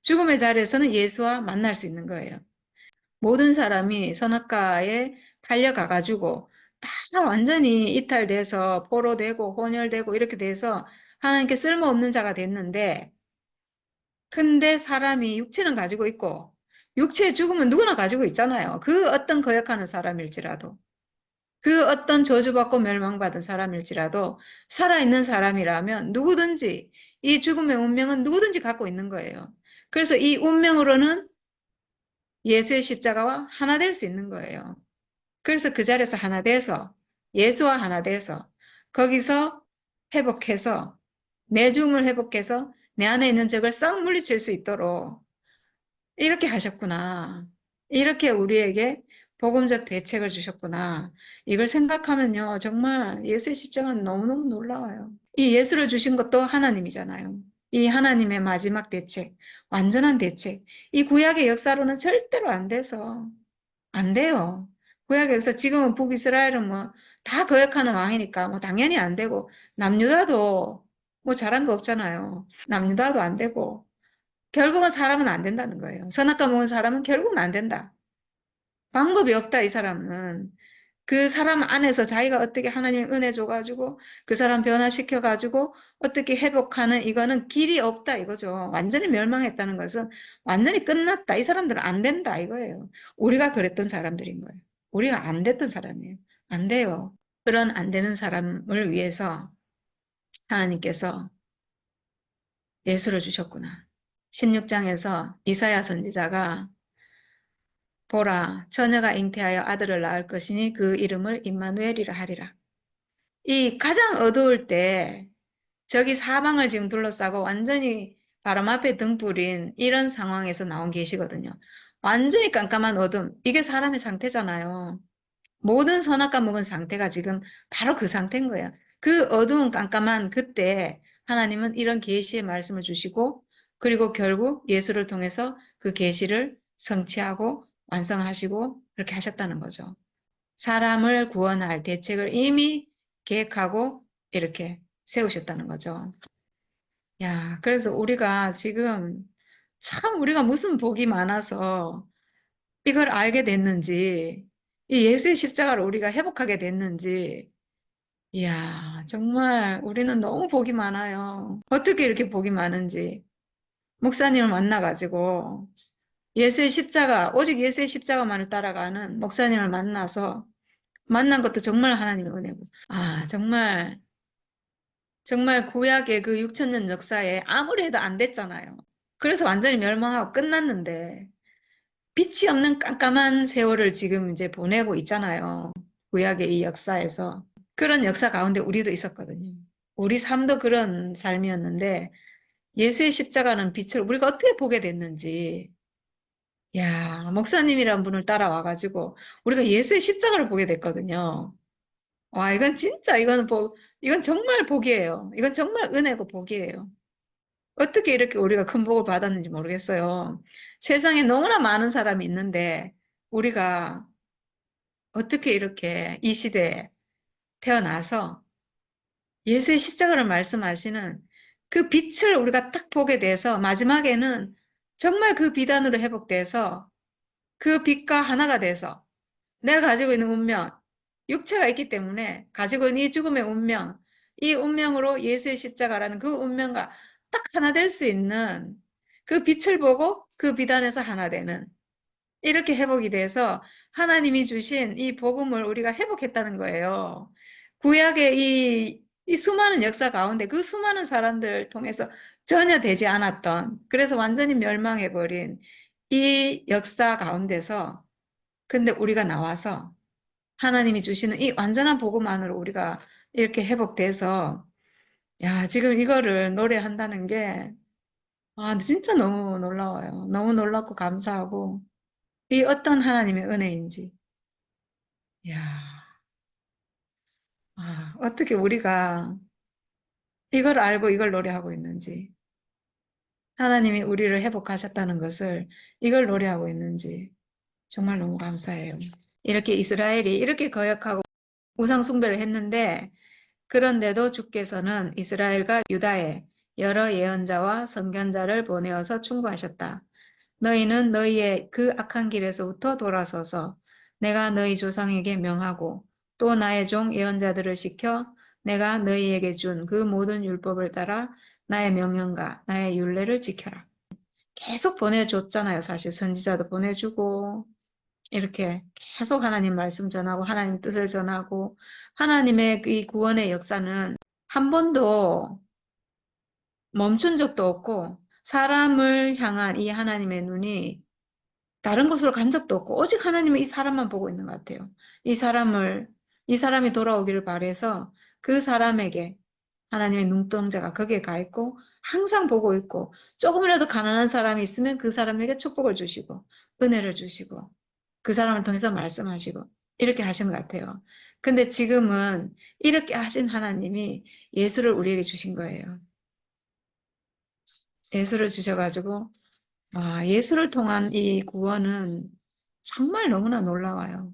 죽음의 자리에서는 예수와 만날 수 있는 거예요. 모든 사람이 선악과에 팔려가가지고 다 완전히 이탈돼서 포로되고 혼혈되고 이렇게 돼서 하나님께 쓸모없는 자가 됐는데 근데 사람이 육체는 가지고 있고 육체의 죽음은 누구나 가지고 있잖아요. 그 어떤 거역하는 사람일지라도 그 어떤 저주받고 멸망받은 사람일지라도 살아있는 사람이라면 누구든지 이 죽음의 운명은 누구든지 갖고 있는 거예요. 그래서 이 운명으로는 예수의 십자가와 하나 될 수 있는 거예요. 그래서 그 자리에서 하나 돼서 예수와 하나 돼서 거기서 회복해서 내 죽음을 회복해서 내 안에 있는 적을 싹 물리칠 수 있도록 이렇게 하셨구나. 이렇게 우리에게 복음적 대책을 주셨구나. 이걸 생각하면요. 정말 예수의 십자가는 너무너무 놀라워요. 이 예수를 주신 것도 하나님이잖아요. 이 하나님의 마지막 대책, 완전한 대책. 이 구약의 역사로는 절대로 안 돼서 안 돼요. 구약에서 지금은 북이스라엘은 뭐 다 거역하는 왕이니까 뭐 당연히 안 되고 남유다도 뭐 잘한 거 없잖아요. 남유다도 안 되고 결국은 사람은 안 된다는 거예요. 선악과 먹은 사람은 결국은 안 된다. 방법이 없다 이 사람은. 그 사람 안에서 자기가 어떻게 하나님의 은혜 줘가지고 그 사람 변화시켜가지고 어떻게 회복하는 이거는 길이 없다 이거죠. 완전히 멸망했다는 것은 완전히 끝났다. 이 사람들은 안 된다 이거예요. 우리가 그랬던 사람들인 거예요. 우리가 안 됐던 사람이에요. 안 돼요. 그런 안 되는 사람을 위해서 하나님께서 예수를 주셨구나. 16장에서 이사야 선지자가 보라, 처녀가 잉태하여 아들을 낳을 것이니 그 이름을 임마누엘이라 하리라. 이 가장 어두울 때 저기 사방을 지금 둘러싸고 완전히 바람 앞에 등불인 이런 상황에서 나온 계시거든요. 완전히 깜깜한 어둠. 이게 사람의 상태잖아요. 모든 선악과 먹은 상태가 지금 바로 그 상태인 거예요. 그 어두운 깜깜한 그때 하나님은 이런 계시의 말씀을 주시고 그리고 결국 예수를 통해서 그 계시를 성취하고 완성하시고 그렇게 하셨다는 거죠. 사람을 구원할 대책을 이미 계획하고 이렇게 세우셨다는 거죠. 야, 그래서 우리가 지금 참 우리가 무슨 복이 많아서 이걸 알게 됐는지, 이 예수의 십자가를 우리가 회복하게 됐는지, 이야, 정말 우리는 너무 복이 많아요. 어떻게 이렇게 복이 많은지. 목사님을 만나가지고 예수의 십자가, 오직 예수의 십자가만을 따라가는 목사님을 만나서 만난 것도 정말 하나님의 은혜고. 아, 정말 구약의 그 6천년 역사에 아무리 해도 안 됐잖아요. 그래서 완전히 멸망하고 끝났는데 빛이 없는 깜깜한 세월을 지금 이제 보내고 있잖아요. 구약의 이 역사에서. 그런 역사 가운데 우리도 있었거든요. 우리 삶도 그런 삶이었는데 예수의 십자가는 빛을 우리가 어떻게 보게 됐는지 야, 목사님이란 분을 따라와가지고 우리가 예수의 십자가를 보게 됐거든요. 와, 이건 진짜 이건 정말 복이에요. 이건 정말 은혜고 복이에요. 어떻게 이렇게 우리가 큰 복을 받았는지 모르겠어요. 세상에 너무나 많은 사람이 있는데 우리가 어떻게 이렇게 이 시대에 태어나서 예수의 십자가를 말씀하시는 그 빛을 우리가 딱 보게 돼서 마지막에는 정말 그 비단으로 회복돼서 그 빛과 하나가 돼서 내가 가지고 있는 운명, 육체가 있기 때문에 가지고 있는 이 죽음의 운명, 이 운명으로 예수의 십자가라는 그 운명과 딱 하나 될 수 있는 그 빛을 보고 그 비단에서 하나 되는 이렇게 회복이 돼서 하나님이 주신 이 복음을 우리가 회복했다는 거예요. 구약의 이 수많은 역사 가운데 그 수많은 사람들을 통해서 전혀 되지 않았던, 그래서 완전히 멸망해버린 이 역사 가운데서 근데 우리가 나와서 하나님이 주시는 이 완전한 복음 안으로 우리가 이렇게 회복돼서 야, 지금 이거를 노래한다는 게 아, 진짜 너무 놀라워요. 너무 놀랍고 감사하고 이 어떤 하나님의 은혜인지. 야, 어떻게 우리가 이걸 알고 이걸 노래하고 있는지, 하나님이 우리를 회복하셨다는 것을 이걸 노래하고 있는지 정말 너무 감사해요. 이렇게 이스라엘이 이렇게 거역하고 우상 숭배를 했는데 그런데도 주께서는 이스라엘과 유다에 여러 예언자와 선견자를 보내어서 충고하셨다. 너희는 너희의 그 악한 길에서부터 돌아서서 내가 너희 조상에게 명하고 또 나의 종 예언자들을 시켜 내가 너희에게 준 그 모든 율법을 따라 나의 명령과 나의 율례를 지켜라. 계속 보내줬잖아요. 사실 선지자도 보내주고 이렇게 계속 하나님 말씀 전하고 하나님 뜻을 전하고 하나님의 이 구원의 역사는 한 번도 멈춘 적도 없고 사람을 향한 이 하나님의 눈이 다른 곳으로 간 적도 없고 오직 하나님은 이 사람만 보고 있는 것 같아요. 이 사람이 돌아오기를 바래서 그 사람에게 하나님의 눈동자가 거기에 가 있고 항상 보고 있고 조금이라도 가난한 사람이 있으면 그 사람에게 축복을 주시고 은혜를 주시고 그 사람을 통해서 말씀하시고 이렇게 하신 것 같아요. 근데 지금은 이렇게 하신 하나님이 예수를 우리에게 주신 거예요. 예수를 주셔가지고 예수를 통한 이 구원은 정말 너무나 놀라워요.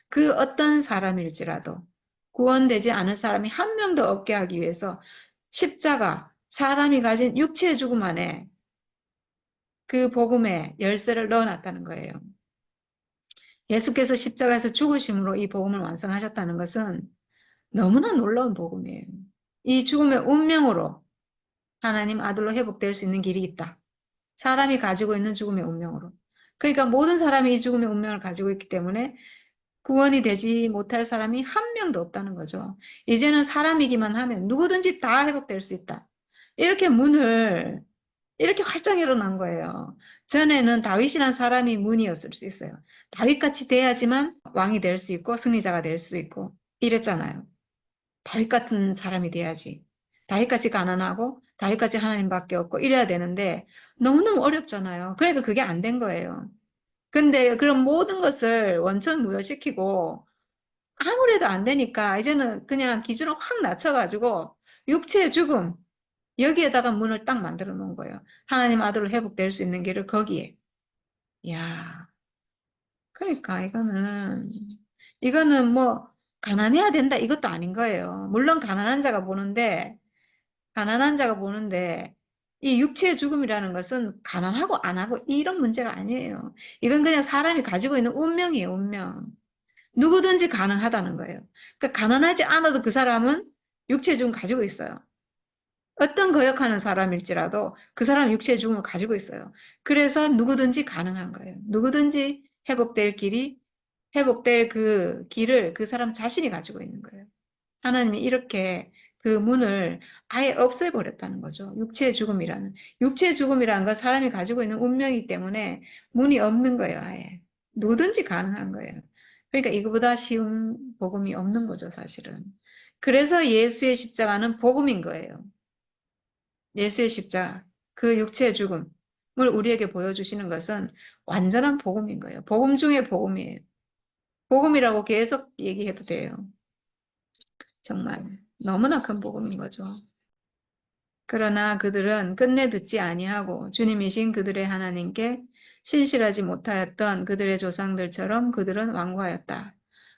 그 어떤 사람일지라도 구원되지 않을 사람이 한 명도 없게 하기 위해서 십자가, 사람이 가진 육체의 죽음 안에 그 복음의 열쇠를 넣어놨다는 거예요. 예수께서 십자가에서 죽으심으로 이 복음을 완성하셨다는 것은 너무나 놀라운 복음이에요. 이 죽음의 운명으로 하나님 아들로 회복될 수 있는 길이 있다. 사람이 가지고 있는 죽음의 운명으로. 그러니까 모든 사람이 이 죽음의 운명을 가지고 있기 때문에 구원이 되지 못할 사람이 한 명도 없다는 거죠. 이제는 사람이기만 하면 누구든지 다 회복될 수 있다. 이렇게 문을 이렇게 활짝 열어놓은 거예요. 전에는 다윗이란 사람이 문이었을 수 있어요. 다윗같이 돼야지만 왕이 될 수 있고 승리자가 될 수 있고 이랬잖아요. 다윗 같은 사람이 돼야지. 다윗같이 가난하고 다윗같이 하나님밖에 없고 이래야 되는데 너무너무 어렵잖아요. 그러니까 그게 안 된 거예요. 근데 그런 모든 것을 원천 무효시키고 아무래도 안 되니까 이제는 그냥 기준을 확 낮춰가지고 육체의 죽음 여기에다가 문을 딱 만들어 놓은 거예요. 하나님 아들로 회복될 수 있는 길을 거기에. 야, 그러니까 이거는 뭐 가난해야 된다 이것도 아닌 거예요. 물론 가난한 자가 보는데 이 육체의 죽음이라는 것은 가난하고 안 하고 이런 문제가 아니에요. 이건 그냥 사람이 가지고 있는 운명이에요, 운명. 누구든지 가능하다는 거예요. 그러니까 가난하지 않아도 그 사람은 육체의 죽음 가지고 있어요. 어떤 거역하는 사람일지라도 그 사람 육체의 죽음을 가지고 있어요. 그래서 누구든지 가능한 거예요. 누구든지 회복될 그 길을 그 사람 자신이 가지고 있는 거예요. 하나님이 이렇게 그 문을 아예 없애버렸다는 거죠. 육체의 죽음이라는. 육체의 죽음이라는 건 사람이 가지고 있는 운명이기 때문에 문이 없는 거예요, 아예. 누구든지 가능한 거예요. 그러니까 이거보다 쉬운 복음이 없는 거죠, 사실은. 그래서 예수의 십자가는 복음인 거예요. 예수의 십자가, 그 육체의 죽음을 우리에게 보여주시는 것은 완전한 복음인 거예요. 복음 중에 복음이에요. 복음이라고 계속 얘기해도 돼요. 정말 너무나 큰 복음인 거죠. 그러나 그들은 끝내 듣지 아니하고 주님이신 그들의 하나님께 신실하지 못하였던 그들의 조상들처럼 그들은 완고하였다.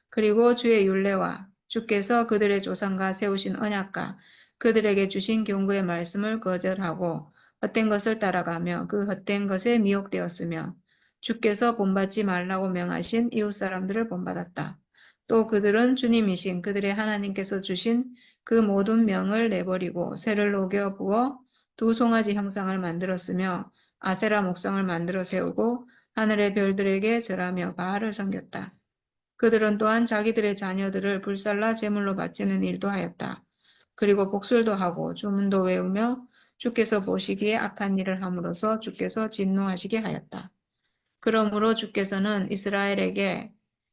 그리고 주의 율례와 주께서 그들의 조상과 세우신 언약과 그들에게 주신 경고의 말씀을 거절하고 헛된 것을 따라가며 그 헛된 것에 미혹되었으며 주께서 본받지 말라고 명하신 이웃 사람들을 본받았다. 또 그들은 주님이신 그들의 하나님께서 주신 그 모든 명을 내버리고 새를 녹여 부어 두 송아지 형상을 만들었으며 아세라 목상을 만들어 세우고 하늘의 별들에게 절하며 바알을 섬겼다. 그들은 또한 자기들의 자녀들을 불살라 제물로 바치는 일도 하였다. 그리고 복술도 하고 주문도 외우며 주께서 보시기에 악한 일을 함으로써 주께서 진노하시게 하였다. 그러므로 주께서는 이스라엘에게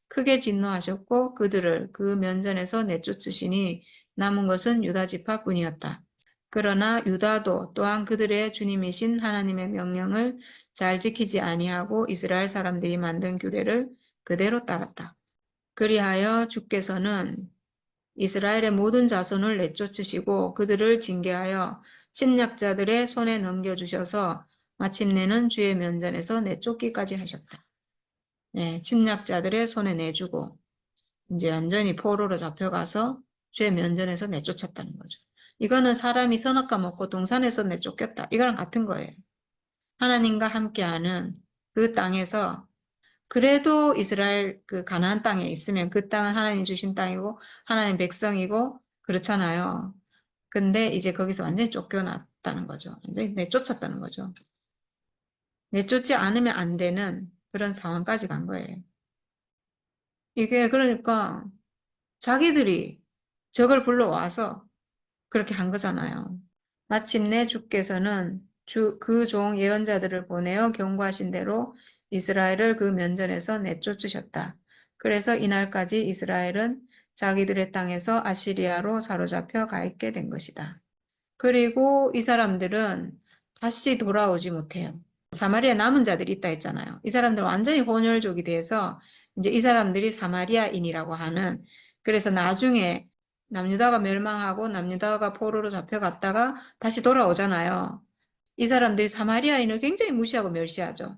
크게 진노하셨고 그들을 그 면전에서 내쫓으시니 남은 것은 유다 지파뿐이었다. 그러나 유다도 또한 그들의 주님이신 하나님의 명령을 잘 지키지 아니하고 이스라엘 사람들이 만든 규례를 그대로 따랐다. 그리하여 주께서는 이스라엘의 모든 자손을 내쫓으시고 그들을 징계하여 침략자들의 손에 넘겨주셔서 마침내는 주의 면전에서 내쫓기까지 하셨다. 네, 침략자들의 손에 내주고 이제 완전히 포로로 잡혀가서 주의 면전에서 내쫓았다는 거죠. 이거는 사람이 선악과 먹고 동산에서 내쫓겼다. 이거랑 같은 거예요. 하나님과 함께하는 그 땅에서 그래도 이스라엘 그 가나안 땅에 있으면 그 땅은 하나님이 주신 땅이고 하나님 백성이고 그렇잖아요. 근데 이제 거기서 완전히 쫓겨났다는 거죠. 완전히 내쫓았다는 거죠. 내쫓지 않으면 안 되는 그런 상황까지 간 거예요. 이게 그러니까 자기들이 적을 불러와서 그렇게 한 거잖아요. 마침내 주께서는 그 종 예언자들을 보내어 경고하신 대로 이스라엘을 그 면전에서 내쫓으셨다. 그래서 이날까지 이스라엘은 자기들의 땅에서 아시리아로 사로잡혀 가 있게 된 것이다. 그리고 이 사람들은 다시 돌아오지 못해요. 사마리아 남은 자들이 있다 했잖아요. 이 사람들은 완전히 혼혈족이 돼서 이제 이 사람들이 사마리아인이라고 하는 그래서 나중에 남유다가 멸망하고 남유다가 포로로 잡혀갔다가 다시 돌아오잖아요. 이 사람들이 사마리아인을 굉장히 무시하고 멸시하죠.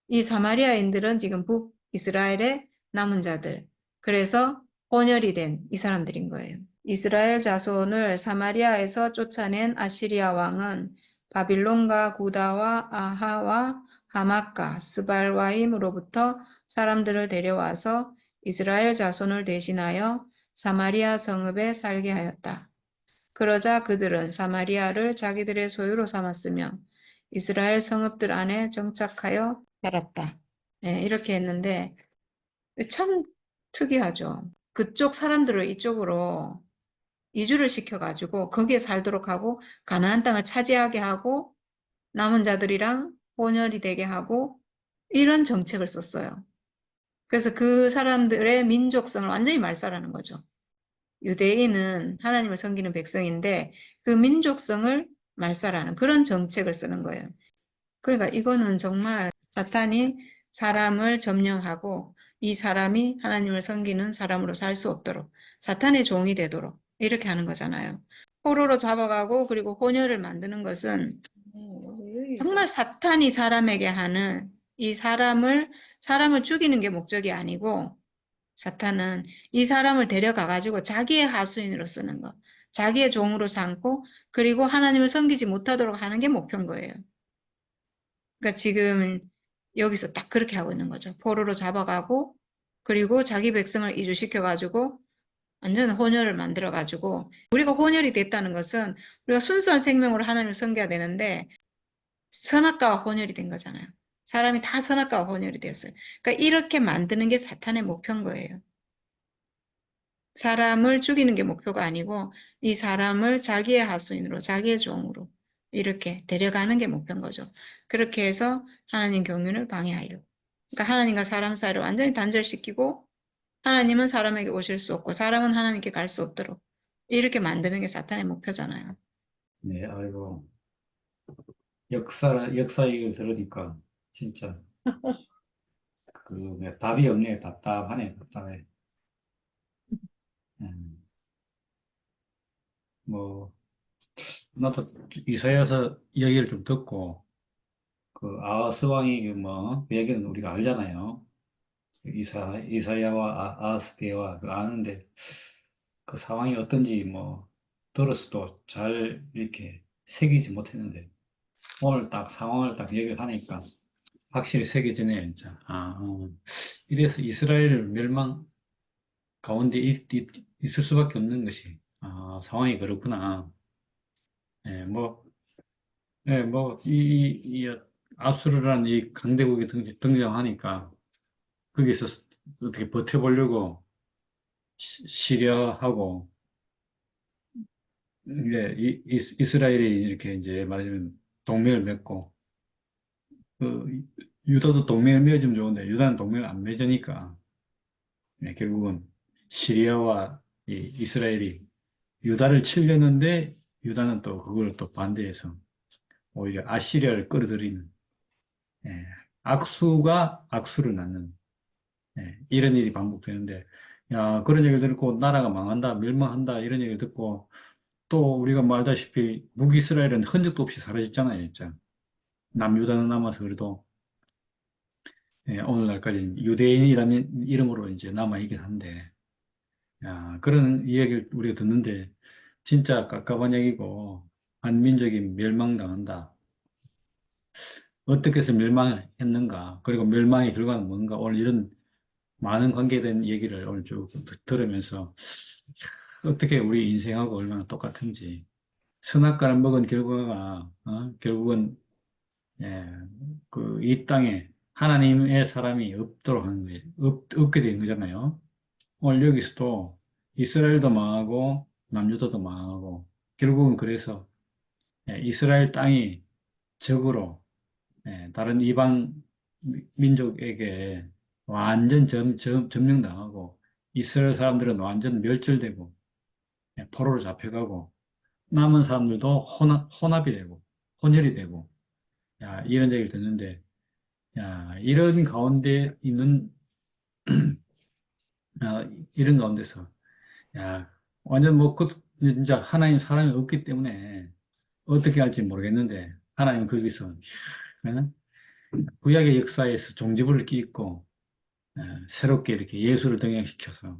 이 사마리아인들은 지금 북이스라엘의 남은 자들. 그래서 혼혈이 된 이 사람들인 거예요. 이스라엘 자손을 사마리아에서 쫓아낸 아시리아 왕은 바빌론과 구다와 아하와 하마카, 스발와임으로부터 사람들을 데려와서 이스라엘 자손을 대신하여 사마리아 성읍에 살게 하였다. 그러자 그들은 사마리아를 자기들의 소유로 삼았으며 이스라엘 성읍들 안에 정착하여 살았다. 네, 이렇게 했는데 참 특이하죠. 그쪽 사람들을 이쪽으로 이주를 시켜가지고 거기에 살도록 하고 가나안 땅을 차지하게 하고 남은 자들이랑 혼혈이 되게 하고 이런 정책을 썼어요. 그래서 그 사람들의 민족성을 완전히 말살하는 거죠. 유대인은 하나님을 섬기는 백성인데 그 민족성을 말살하는 그런 정책을 쓰는 거예요. 그러니까 이거는 정말 사탄이 사람을 점령하고 이 사람이 하나님을 섬기는 사람으로 살 수 없도록 사탄의 종이 되도록 이렇게 하는 거잖아요. 포로로 잡아가고 그리고 혼혈을 만드는 것은 정말 사탄이 사람에게 하는 이 사람을 죽이는 게 목적이 아니고 사탄은 이 사람을 데려가가지고 자기의 하수인으로 쓰는 거, 자기의 종으로 삼고 그리고 하나님을 섬기지 못하도록 하는 게 목표인 거예요. 그러니까 지금 여기서 딱 그렇게 하고 있는 거죠. 포로로 잡아가고 그리고 자기 백성을 이주시켜가지고 완전 혼혈을 만들어가지고 우리가 혼혈이 됐다는 것은 우리가 순수한 생명으로 하나님을 섬겨야 되는데 선악과와 혼혈이 된 거잖아요. 사람이 다 선악과와 혼혈이 됐어요. 그러니까 이렇게 만드는 게 사탄의 목표인 거예요. 사람을 죽이는 게 목표가 아니고 이 사람을 자기의 하수인으로 자기의 종으로 이렇게 데려가는 게 목표인 거죠. 그렇게 해서 하나님 경륜을 방해하려고. 그러니까 하나님과 사람 사이를 완전히 단절시키고 하나님은 사람에게 오실 수 없고 사람은 하나님께 갈 수 없도록 이렇게 만드는 게 사탄의 목표잖아요. 네, 아이고, 역사 얘기를 들으니까 진짜 답이 없네요. 답답하네, 답답해. 음, 뭐, 나도 이사야서 이야기를 좀 듣고, 그 아하스 왕이 그 얘기는 우리가 알잖아요. 이사야와 아하스 대와 그 아는데 그 상황이 어떤지 들었어도 잘 이렇게 새기지 못했는데 오늘 딱 상황을 딱 얘기를 하니까 확실히 새겨지네요, 진짜. 이래서 이스라엘 멸망 가운데 있을 수밖에 없는 것이, 상황이 그렇구나. 예, 뭐, 예, 뭐, 아수르라는 이 강대국이 등장하니까, 거기서 어떻게 버텨보려고 시리아하고, 이스라엘이 이렇게 이제 말하자면 동맹을 맺고, 그, 유다도 동맹을 맺으면 좋은데, 유다는 동맹을 안 맺으니까, 결국은 시리아와 이 이스라엘이 유다를 치려는데, 유다는 또 그걸 또 반대해서, 오히려 아시리아를 끌어들이는, 예, 악수가 악수를 낳는, 이런 일이 반복되는데, 야, 그런 얘기를 듣고 나라가 망한다, 멸망한다, 이런 얘기를 듣고, 또 우리가 말다시피 북이스라엘은 흔적도 없이 사라졌잖아요, 진짜. 남유다는 남아서 그래도, 오늘날까지 유대인이라는 이름으로 이제 남아있긴 한데, 야, 그런 이야기를 우리가 듣는데, 진짜 깝깝한 얘기고, 한민족이 멸망당한다. 어떻게 해서 멸망했는가, 그리고 멸망의 결과는 뭔가, 오늘 이런 많은 관계에 대한 얘기를 오늘 쭉 들으면서, 어떻게 우리 인생하고 얼마나 똑같은지, 선악과를 먹은 결과가, 결국은, 예, 이 땅에 하나님의 사람이 없도록 하는 거예요. 없게 된 거잖아요. 오늘 여기서도 이스라엘도 망하고, 남유다도 망하고, 결국은 그래서, 이스라엘 땅이 적으로, 다른 이방 민족에게 완전 점령당하고, 이스라엘 사람들은 완전 멸절되고, 포로로 잡혀가고, 남은 사람들도 혼합이 되고, 혼혈이 되고, 야, 이런 얘기를 듣는데, 야, 이런 가운데서, 야, 완전 뭐, 진짜 하나님 사람이 없기 때문에 어떻게 할지 모르겠는데, 하나님 거기서, 어? 구약의 역사에서 종지부를 끼고, 새롭게 이렇게 예수를 등장시켜서,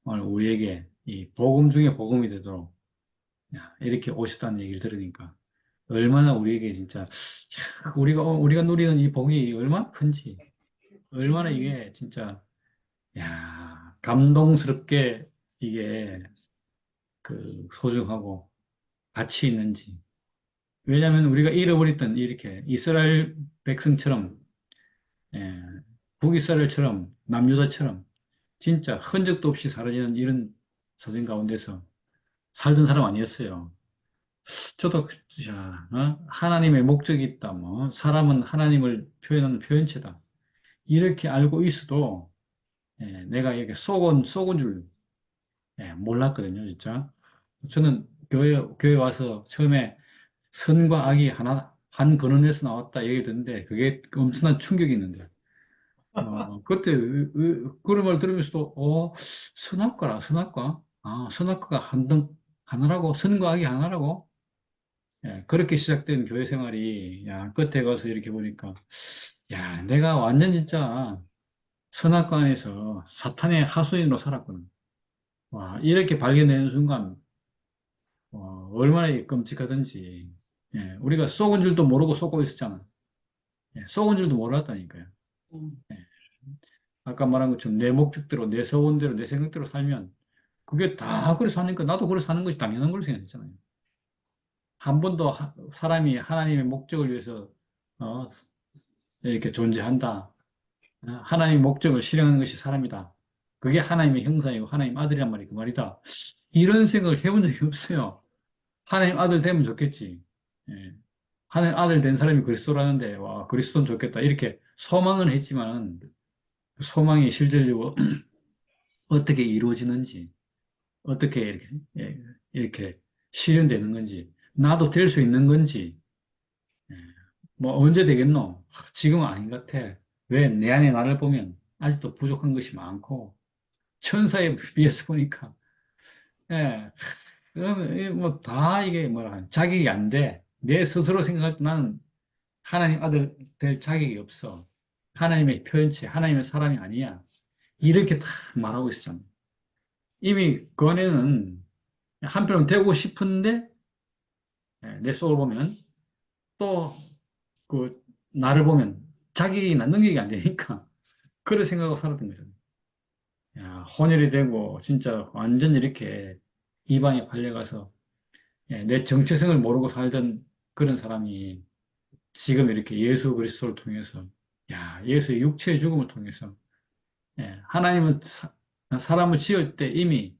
오늘 우리에게 이 복음 중에 복음이 되도록, 야, 이렇게 오셨다는 얘기를 들으니까, 얼마나 우리에게 진짜, 우리가 누리는 이 복이 얼마나 큰지, 얼마나 이게 진짜, 야, 감동스럽게 이게 소중하고 가치 있는지. 왜냐하면 우리가 잃어버렸던 이렇게 이스라엘 백성처럼, 예, 북이스라엘처럼, 남유다처럼, 진짜 흔적도 없이 사라지는 이런 사진 가운데서 살던 사람 아니었어요. 저도, 자, 하나님의 목적이 있다, 뭐, 사람은 하나님을 표현하는 표현체다. 이렇게 알고 있어도, 내가 이렇게 속은 줄, 몰랐거든요, 진짜. 저는 교회 와서 처음에 선과 악이 한 근원에서 나왔다 얘기 듣는데, 그게 엄청난 충격이 있는데, 그때, 그런 말 들으면서도, 선악과라. 선악과가 하나라고, 선과 악이 하나라고? 그렇게 시작된 교회 생활이, 야, 끝에 가서 이렇게 보니까, 야, 내가 완전 진짜 선악과 안에서 사탄의 하수인으로 살았구나. 와, 이렇게 발견되는 순간, 얼마나 끔찍하든지, 우리가 속은 줄도 모르고 속고 있었잖아. 속은 줄도 몰랐다니까요. 예, 아까 말한 것처럼 내 목적대로, 내 소원대로, 내 생각대로 살면, 그게 다 그래 사니까 나도 그래 사는 것이 당연한 걸로 생각했잖아요. 한 번도 사람이 하나님의 목적을 위해서, 어, 이렇게 존재한다. 하나님의 목적을 실행하는 것이 사람이다. 그게 하나님의 형상이고 하나님 아들이란 말이 그 말이다. 이런 생각을 해본 적이 없어요. 하나님 아들 되면 좋겠지. 예. 하나님 아들 된 사람이 그리스도라는데, 와, 그리스도는 좋겠다. 이렇게 소망은 했지만, 그 소망이 실질적으로 어떻게 이루어지는지, 어떻게 이렇게 실현되는 건지, 나도 될 수 있는 건지, 예. 뭐 언제 되겠노? 지금은 아닌 것 같아. 왜 내 안에 나를 보면 아직도 부족한 것이 많고, 천사에 비해서 보니까, 예, 그러면 뭐다 이게 뭐라 자격이 안 돼. 내 스스로 생각할 때 나는 하나님 아들 될 자격이 없어. 하나님의 표현체, 하나님의 사람이 아니야. 이렇게 다 말하고 있었잖아. 이미 그 안에는 한편으로 되고 싶은데 내 속을 보면 또 그 나를 보면 자기나 능력이 안 되니까 그런 생각하고 살았던 거죠. 야, 혼혈이 되고 진짜 완전 이렇게 이방에 팔려가서 내 정체성을 모르고 살던 그런 사람이 지금 이렇게 예수 그리스도를 통해서 예수의 육체의 죽음을 통해서 하나님은 사람을 지을 때 이미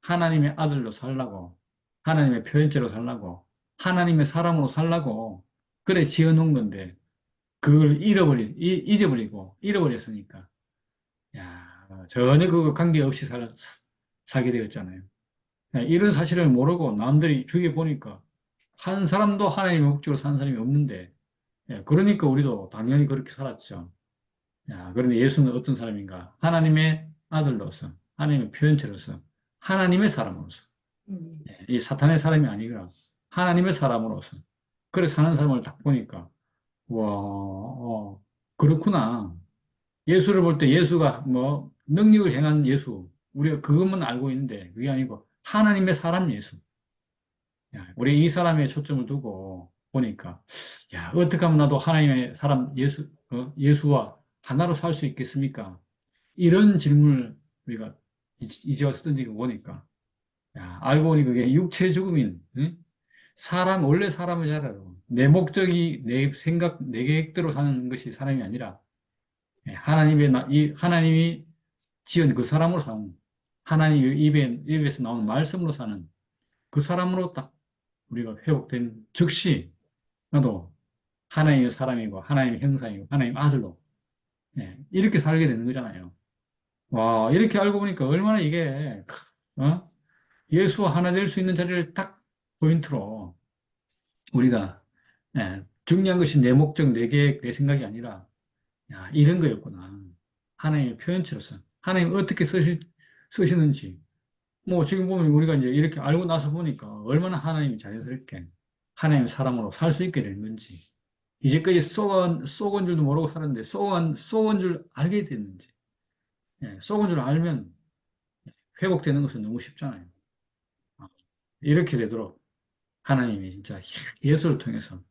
하나님의 아들로 살라고 하나님의 표현체로 살라고 하나님의 사람으로 살라고 그래 지어놓은 건데 그걸 잊어버리고 잃어버렸으니까 전혀 그거 관계없이 살게 되었잖아요. 이런 사실을 모르고 남들이 주위에 보니까 한 사람도 하나님의 목적으로 사는 사람이 없는데 그러니까 우리도 당연히 그렇게 살았죠. 그런데 예수는 어떤 사람인가? 하나님의 아들로서, 하나님의 표현체로서, 하나님의 사람으로서, 이 사탄의 사람이 아니라 하나님의 사람으로서, 그래 사는 사람을 딱 보니까, 와, 그렇구나. 예수를 볼 때 예수가 뭐, 능력을 행한 예수, 우리가 그것만 알고 있는데, 그게 아니고, 하나님의 사람 예수. 우리 이 사람에 초점을 두고 보니까, 어떻게 하면 나도 하나님의 사람 예수와 하나로 살 수 있겠습니까? 이런 질문을 우리가 이제 와서 던지고 보니까, 알고 보니 그게 육체 죽음인, 응? 원래 사람을 잘 알아. 내 목적이, 내 생각, 내 계획대로 사는 것이 사람이 아니라, 하나님이 지은 그 사람으로 사는, 하나님 입에서 나오는 말씀으로 사는 그 사람으로 딱 우리가 회복된 즉시, 나도 하나님의 사람이고, 하나님의 형상이고, 하나님의 아들로, 이렇게 살게 되는 거잖아요. 와, 이렇게 알고 보니까 얼마나 이게, 어? 예수와 하나 될 수 있는 자리를 딱 포인트로 우리가 중요한 것이 내 목적, 내 계획, 내 생각이 아니라 이런 거였구나. 하나님의 표현체로서 하나님 어떻게 쓰시는지 뭐 지금 보면 우리가 이제 이렇게 알고 나서 보니까 얼마나 하나님이 자연스럽게 하나님의 사람으로 살 수 있게 된 건지 이제까지 쏘건 줄도 모르고 살았는데 쏘건 줄 알게 됐는지 쏘건 줄 알면 회복되는 것은 너무 쉽잖아요. 아, 이렇게 되도록 하나님이 진짜 예수를 통해서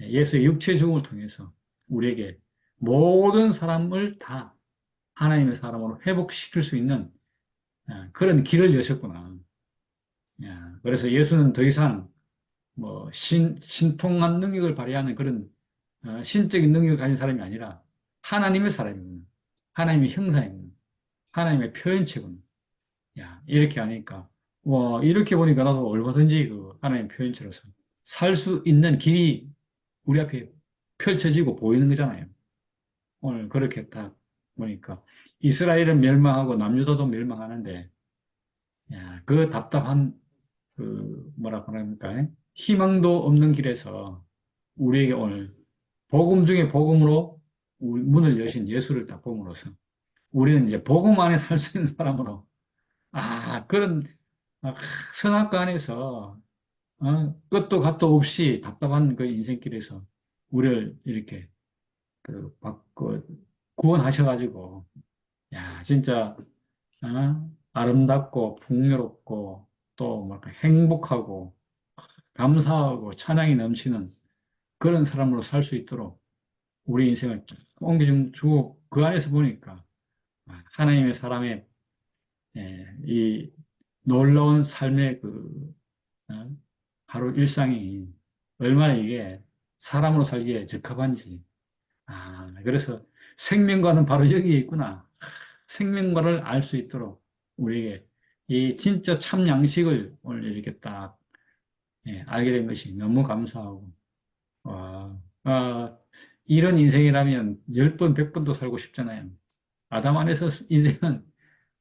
예수의 육체 죽음을 통해서 우리에게 모든 사람을 다 하나님의 사람으로 회복시킬 수 있는 그런 길을 여셨구나. 그래서 예수는 더 이상 뭐 신통한 능력을 발휘하는 그런 신적인 능력을 가진 사람이 아니라 하나님의 사람이구나. 하나님의 형상이구나. 하나님의 표현체구나. 이렇게 하니까 이렇게 보니까 나도 얼마든지 그 하나님의 표현체로서 살 수 있는 길이 우리 앞에 펼쳐지고 보이는 거잖아요. 오늘 그렇게 딱 보니까 이스라엘은 멸망하고 남유다도 멸망하는데 그 답답한 그 뭐라고 합니까? 희망도 없는 길에서 우리에게 오늘 복음 중에 복음으로 문을 여신 예수를 딱 봄으로써 우리는 이제 복음 안에 살 수 있는 사람으로 그런 아, 선악과 안에서 끝도 갓도 없이 답답한 그 인생길에서 우리를 이렇게 그 구원하셔가지고 진짜 아름답고 풍요롭고 또 뭐랄까 행복하고 감사하고 찬양이 넘치는 그런 사람으로 살 수 있도록 우리 인생을 쭉 옮겨주고 그 안에서 보니까 하나님의 사람의 이 놀라운 삶의 어, 하루 일상이 얼마나 이게 사람으로 살기에 적합한지 그래서 생명과는 바로 여기에 있구나. 생명과를 알 수 있도록 우리에게 이 진짜 참 양식을 오늘 이렇게 딱 알게 된 것이 너무 감사하고 와, 이런 인생이라면 10번, 100번도 살고 싶잖아요. 아담 안에서 인생은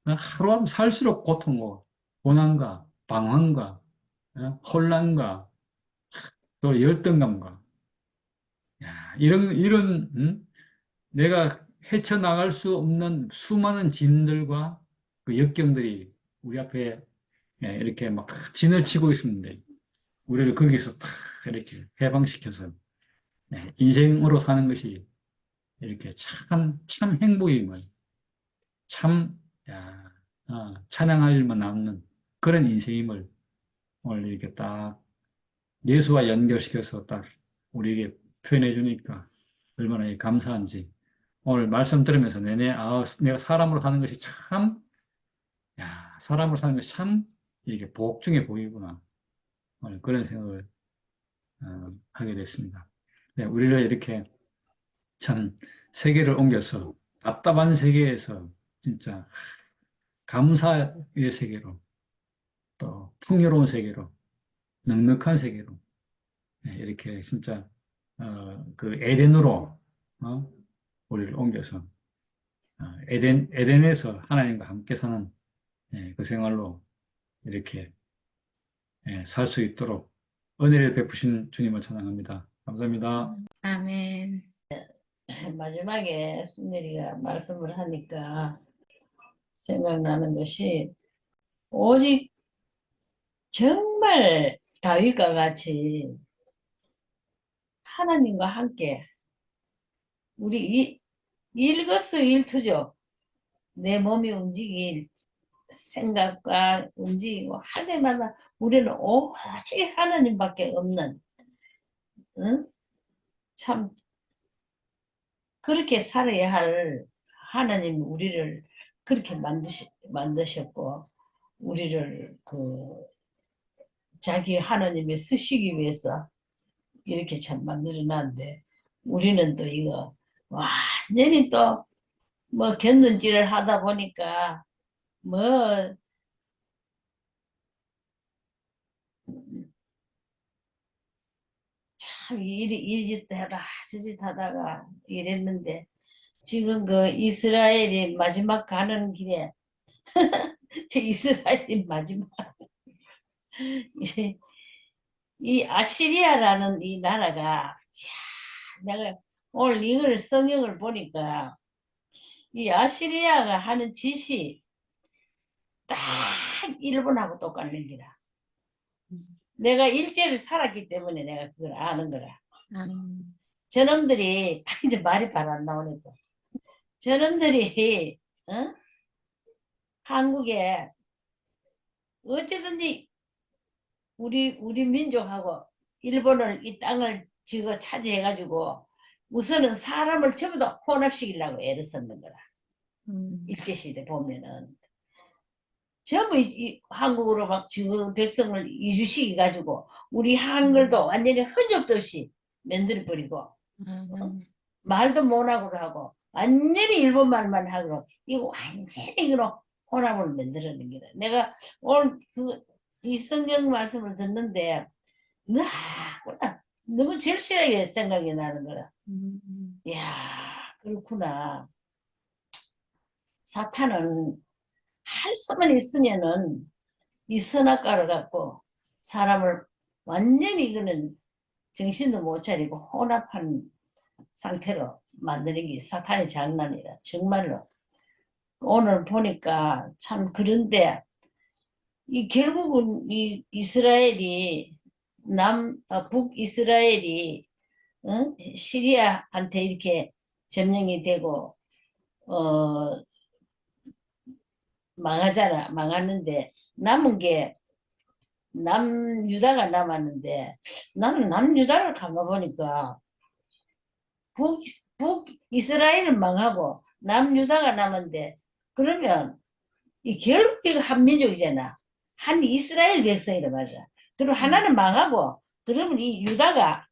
하루하루 살수록 고통과 고난과 방황과 혼란과 또 열등감과 내가 헤쳐나갈 수 없는 수많은 짐들과 그 역경들이 우리 앞에 이렇게 막 진을 치고 있었는데 우리를 거기서 탁 이렇게 해방시켜서 인생으로 사는 것이 이렇게 참 행복임을 참 찬양할 일만 남는 그런 인생임을 오늘 이렇게 딱 예수와 연결시켜서 딱 우리에게 표현해 주니까 얼마나 감사한지 오늘 말씀 들으면서 내내 내가 사람으로 사는 것이 참, 야, 사람으로 사는 것이 참 이게 복중에 보이구나. 오늘 그런 생각을 하게 됐습니다. 네, 우리를 이렇게 참 세계를 옮겨서 답답한 세계에서 진짜 감사의 세계로 또 풍요로운 세계로 넉넉한 세계로 네, 이렇게 진짜 그 에덴으로 우리를 옮겨서 에덴에서 하나님과 함께 사는 그 생활로 이렇게 살 수 있도록 은혜를 베푸신 주님을 찬양합니다. 감사합니다. 아멘. 마지막에 순례리가 말씀을 하니까 생각나는 것이 오직 정말 다윗과 같이 하나님과 함께 우리 일거수일투족 내 몸이 움직일 생각과 움직이고 할 때마다 우리는 오직 하나님밖에 없는 응? 참 그렇게 살아야 할 하나님 우리를 그렇게 만드셨고 우리를 그 자기 하나님의 쓰시기 위해서 이렇게 참 만들어놨는데 우리는 또 이거 완전히 또 뭐 곁눈질을 하다 보니까 뭐 참 이 짓 하다 저 짓 하다가 이랬는데 지금 그 이스라엘이 마지막 가는 길에 이스라엘이 마지막 이 아시리아라는 이 나라가 내가 오늘 이걸 성경을 보니까 이 아시리아가 하는 짓이 딱 일본하고 똑같은 기라. 내가 일제를 살았기 때문에 내가 그걸 아는 거라. 저놈들이 이제 말이 바로 안 나오네 또. 저놈들이 한국에 어쨌든지 우리 민족하고 일본을 이 땅을 지고 차지해가지고 우선은 사람을 전부 다 혼합시키려고 애를 썼는 거라. 일제시대 보면은 전부 한국으로 막 지금 백성을 이주시켜가지고 우리 한글도 완전히 흔적도 없이 만들어버리고 말도 못하고 하고 완전히 일본 말만 하고 이거 완전히 이거 혼합을 만들어낸 거라. 내가 오늘 이 성경 말씀을 듣는데 너무 절실하게 생각이 나는 거라. 이야 그렇구나. 사탄은 할 수만 있으면은 이 선악과를 갖고 사람을 완전히 이거는 정신도 못 차리고 혼합한 상태로 만드는 게 사탄의 장난이라 정말로 오늘 보니까 참 그런데 이 결국은 이 이스라엘이 북이스라엘이 시리아한테 이렇게 점령이 되고 망하는데 남은 게 남유다가 남았는데 나는 남유다를 가보니까 북이스라엘은 망하고 남유다가 남았는데 그러면 결국 이거 한민족이잖아. 한 이스라엘 백성이란 말이야. 그리고 하나는 망하고 그러면 이 유다가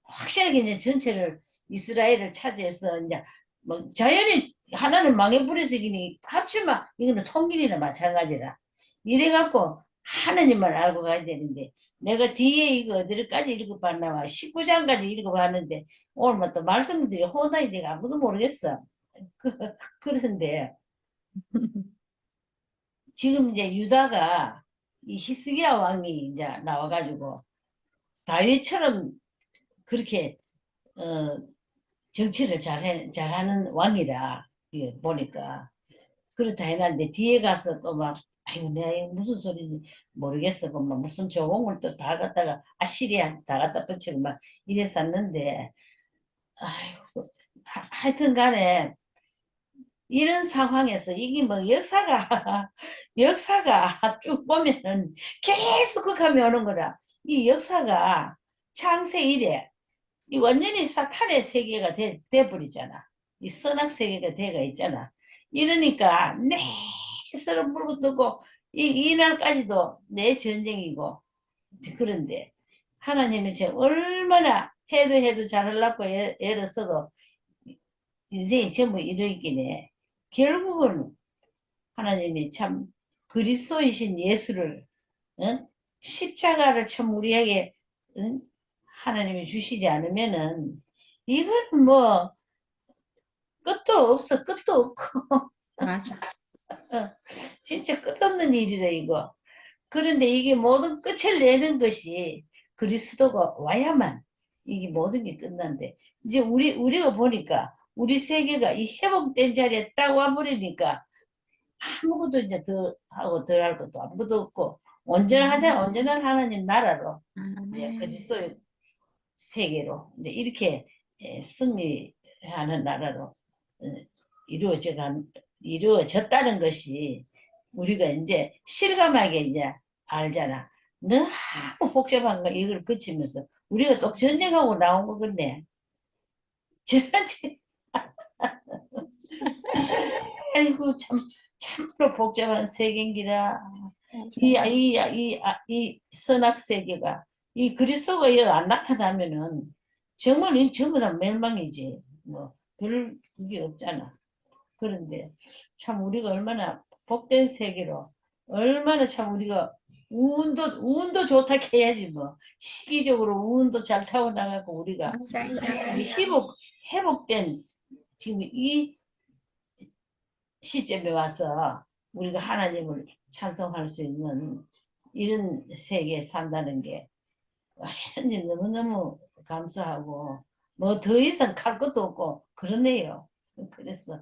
확실하게 이제 전체를 이스라엘을 차지해서 이제 뭐 자연히 하나는 망해버려지기니 합치면 이거는 통일이나 마찬가지라. 이래갖고 하나님만 알고 가야 되는데 내가 뒤에 이거 어디까지 읽어봤나 19장까지 읽어봤는데 오늘 뭐 또 말씀들이 혼돈이 되고 아무도 모르겠어. 그런데 지금 이제 유다가 이 히스기야 왕이 이제 나와가지고 다윗처럼 그렇게 정치를 잘하는 왕이라 보니까 그렇다 해놨는데 뒤에 가서 또 막 아이고 내가 이거 무슨 소리인지 모르겠어 막 무슨 조공을 또 다 갖다가 아시리아 다 갖다 붙이고 막 이랬었는데 아이고 하여튼 간에 이런 상황에서 이게 뭐 역사가 역사가 쭉 보면은 계속 극함이 오는 거라. 이 역사가 창세 이래 이 완전히 사탄의 세계가 돼버리잖아. 이 선악 세계가 돼가 있잖아. 이러니까 내 스스로 물고 뜯고 이날까지도 내 전쟁이고 그런데 하나님이 지금 얼마나 해도 잘하려고 애를 써도 인생이 전부 이러긴 해. 결국은 하나님이 참 그리스도이신 예수를 어? 십자가를 참 우리에게 어? 하나님이 주시지 않으면은 이거는 뭐 끝도 없어 끝도 없고 맞아. 진짜 끝없는 일이라 이거. 그런데 이게 모든 끝을 내는 것이 그리스도가 와야만 이게 모든 게 끝난대. 이제 우리가 보니까 우리 세계가 이 회복된 자리에 딱 와버리니까 아무것도 이제 더 하고 덜 할 것도 아무것도 없고 온전한 하나님 나라로 이제 아멘. 그리스도의 세계로 이제 이렇게 승리하는 나라로 어, 이루어져간 이루어졌다는 것이 우리가 이제 실감하게 이제 알잖아. 너무 복잡한 거 이걸 거치면서 우리가 또 전쟁하고 나온 거겠네. 전쟁. 아이고 참 참으로 복잡한 세계인기라. 맞아요. 이 선악 세계가 이 그리스도가 여기 안 나타나면은 정말 이 전부 다 멸망이지. 뭐 별 그게 없잖아. 그런데 참 우리가 얼마나 복된 세계로 얼마나 참 우리가 운도 좋다 해야지 뭐 시기적으로 운도 잘 타고 나가고 우리가 맞아요. 이 회복된 지금 이 시점에 와서 우리가 하나님을 찬송할 수 있는 이런 세계에 산다는 게 하나님 너무너무 감사하고 뭐 더 이상 갈 것도 없고 그러네요. 그래서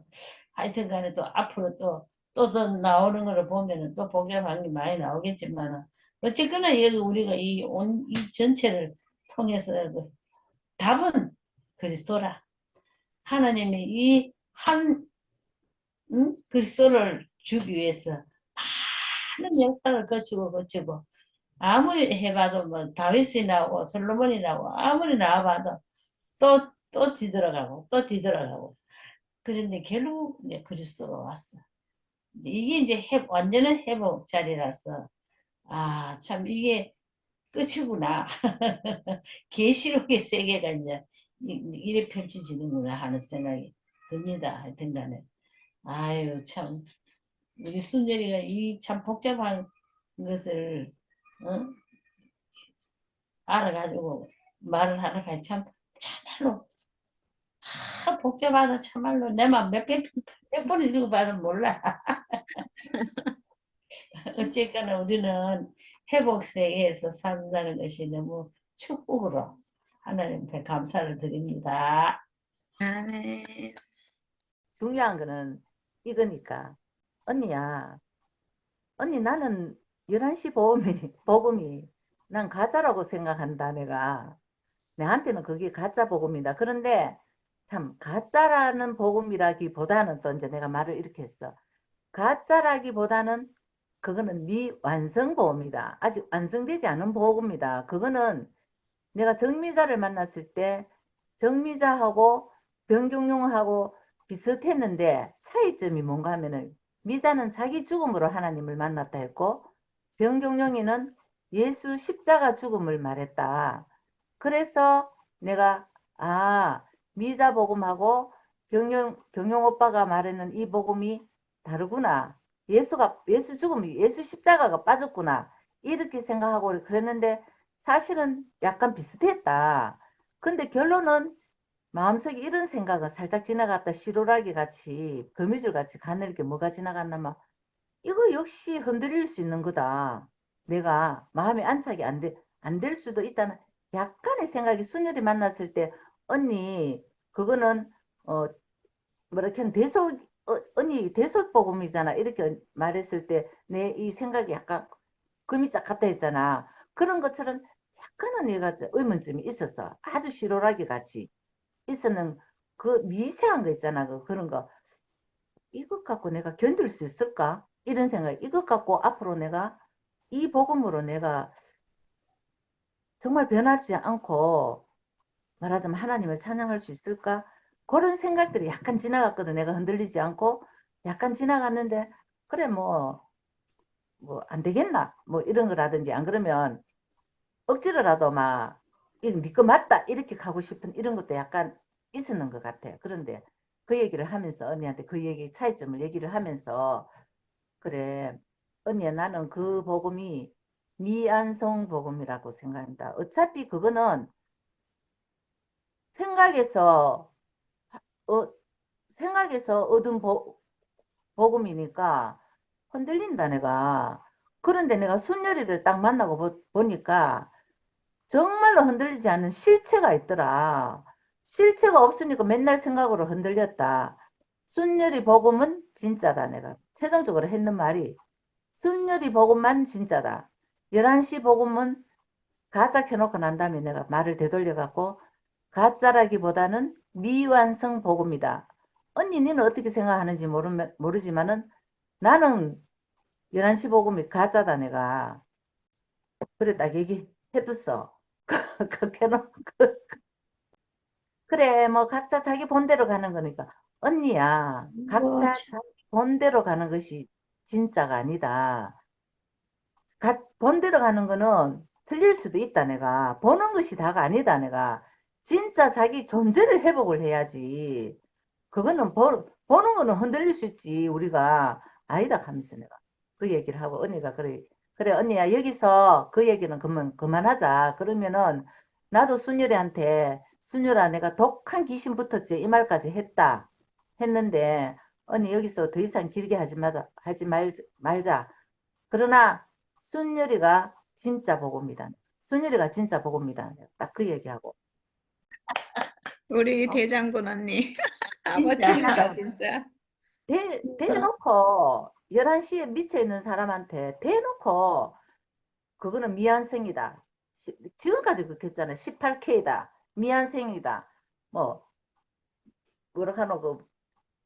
하여튼 간에 또 앞으로 또 더 나오는 거를 보면은 또 복잡한 게 많이 나오겠지만 어쨌거나 여기 우리가 이 전체를 통해서 그 답은 그리스도라. 하나님이 이한 그리스도를 주기 위해서 많은 역사를 거치고 아무리 해봐도 뭐 다윗이 나오고 솔로몬이 나오고 아무리 나와봐도 또 뒤돌아가고 또 뒤돌아가고 그런데 결국 이제 그리스도가 왔어. 이게 이제 완전한 회복 자리라서 아 참 이게 끝이구나. 계시록의 세계가 이제 이래 펼쳐지는구나 하는 생각이 듭니다. 하여튼간에 아유 참 우리 순절이가 이 참 복잡한 것을 어? 알아가지고 말을 하니까 참 참말로 복잡하다 참말로 내만 몇 번을 읽어봐도 몰라. 어쨌거나 우리는 회복세계에서 산다는 것이 너무 축복으로 하나님께 감사를 드립니다. 아멘. 중요한 거는 이거니까. 언니야, 언니 나는 11시 복음이 난 가짜라고 생각한다, 내가. 내한테는 그게 가짜 복음이다. 그런데 참 가짜라는 복음이라기보다는 또 이제 내가 말을 이렇게 했어. 가짜라기보다는 그거는 미완성 복음이다. 아직 완성되지 않은 복음이다. 그거는 내가 정미자를 만났을 때 정미자하고 변경용하고 비슷했는데 차이점이 뭔가 하면은 미자는 자기 죽음으로 하나님을 만났다 했고 변경용이는 예수 십자가 죽음을 말했다. 그래서 내가 미자 복음하고 경용 오빠가 말하는 이 복음이 다르구나. 예수 죽음이 예수 십자가가 빠졌구나. 이렇게 생각하고 그랬는데 사실은 약간 비슷했다. 근데 결론은 마음속에 이런 생각은 살짝 지나갔다. 시로라기 같이 거미줄 같이 가늘게 뭐가 지나갔나 막 이거 역시 흔들릴 수 있는 거다. 내가 마음이 안착이 안 될 수도 있다는 약간의 생각이 순열이 만났을 때 언니 그거는 뭐라 한 언니 대속복음이잖아. 이렇게 말했을 때 내 이 생각이 약간 금이 싹 갔다 했잖아. 그런 것처럼 약간은 내가 의문점이 있었어. 아주 시로라기 같이 있었는 그 미세한 거 있잖아. 그런 거. 이것 갖고 내가 견딜 수 있을까? 이런 생각, 이것 갖고 앞으로 내가 이 복음으로 내가 정말 변하지 않고 말하자면 하나님을 찬양할 수 있을까? 그런 생각들이 약간 지나갔거든. 내가 흔들리지 않고 약간 지나갔는데 그래 뭐 안 되겠나? 뭐 이런 거라든지 안 그러면 억지로라도 막 이거 니거 맞다 이렇게 가고 싶은 이런 것도 약간 있었는 것 같아. 그런데 그 얘기를 하면서 언니한테 그 얘기 차이점을 얘기를 하면서 그래 언니야 나는 그 복음이 미안성 복음이라고 생각한다. 어차피 그거는 생각에서 어, 생각에서 얻은 복음이니까 흔들린다 내가. 그런데 내가 순열이를 딱 만나고 보니까 정말로 흔들리지 않는 실체가 있더라. 실체가 없으니까 맨날 생각으로 흔들렸다. 순열이 복음은 진짜다 내가. 최종적으로 했는 말이 순열이 복음만 진짜다. 11시 복음은 가짜 켜놓고 난 다음에 내가 말을 되돌려갖고 가짜라기보다는 미완성 복음이다. 언니 니는 어떻게 생각하는지 모르지만은 나는 11시 복음이 가짜다 내가. 그래 딱 얘기해뒀어. 그 켜놓고 그래 뭐 각자 자기 본대로 가는 거니까 언니야 뭐, 각자 자기 본대로 가는 것이 진짜가 아니다. 본대로 가는 거는 틀릴 수도 있다 내가. 보는 것이 다가 아니다 내가. 진짜 자기 존재를 회복을 해야지. 그거는 보는 거는 흔들릴 수 있지 우리가 아니다 하면서 내가 그 얘기를 하고 언니가 그래 언니야 여기서 그 얘기는 그만하자. 그러면은 나도 순열아 내가 독한 귀신 붙었지 이 말까지 했는데 언니 여기서 더 이상 길게 하지 말자. 그러나 순열이가 진짜 복음이다. 순열이가 진짜 복음이다. 딱 그 얘기하고 우리 어? 대장군 언니. 아, 진짜. 멋집니다, 진짜. 대놓고 11시에 미쳐있는 사람한테 대놓고 그거는 미안생이다. 지금까지 그렇게 했잖아. 18K다. 미안생이다. 뭐 뭐라 하노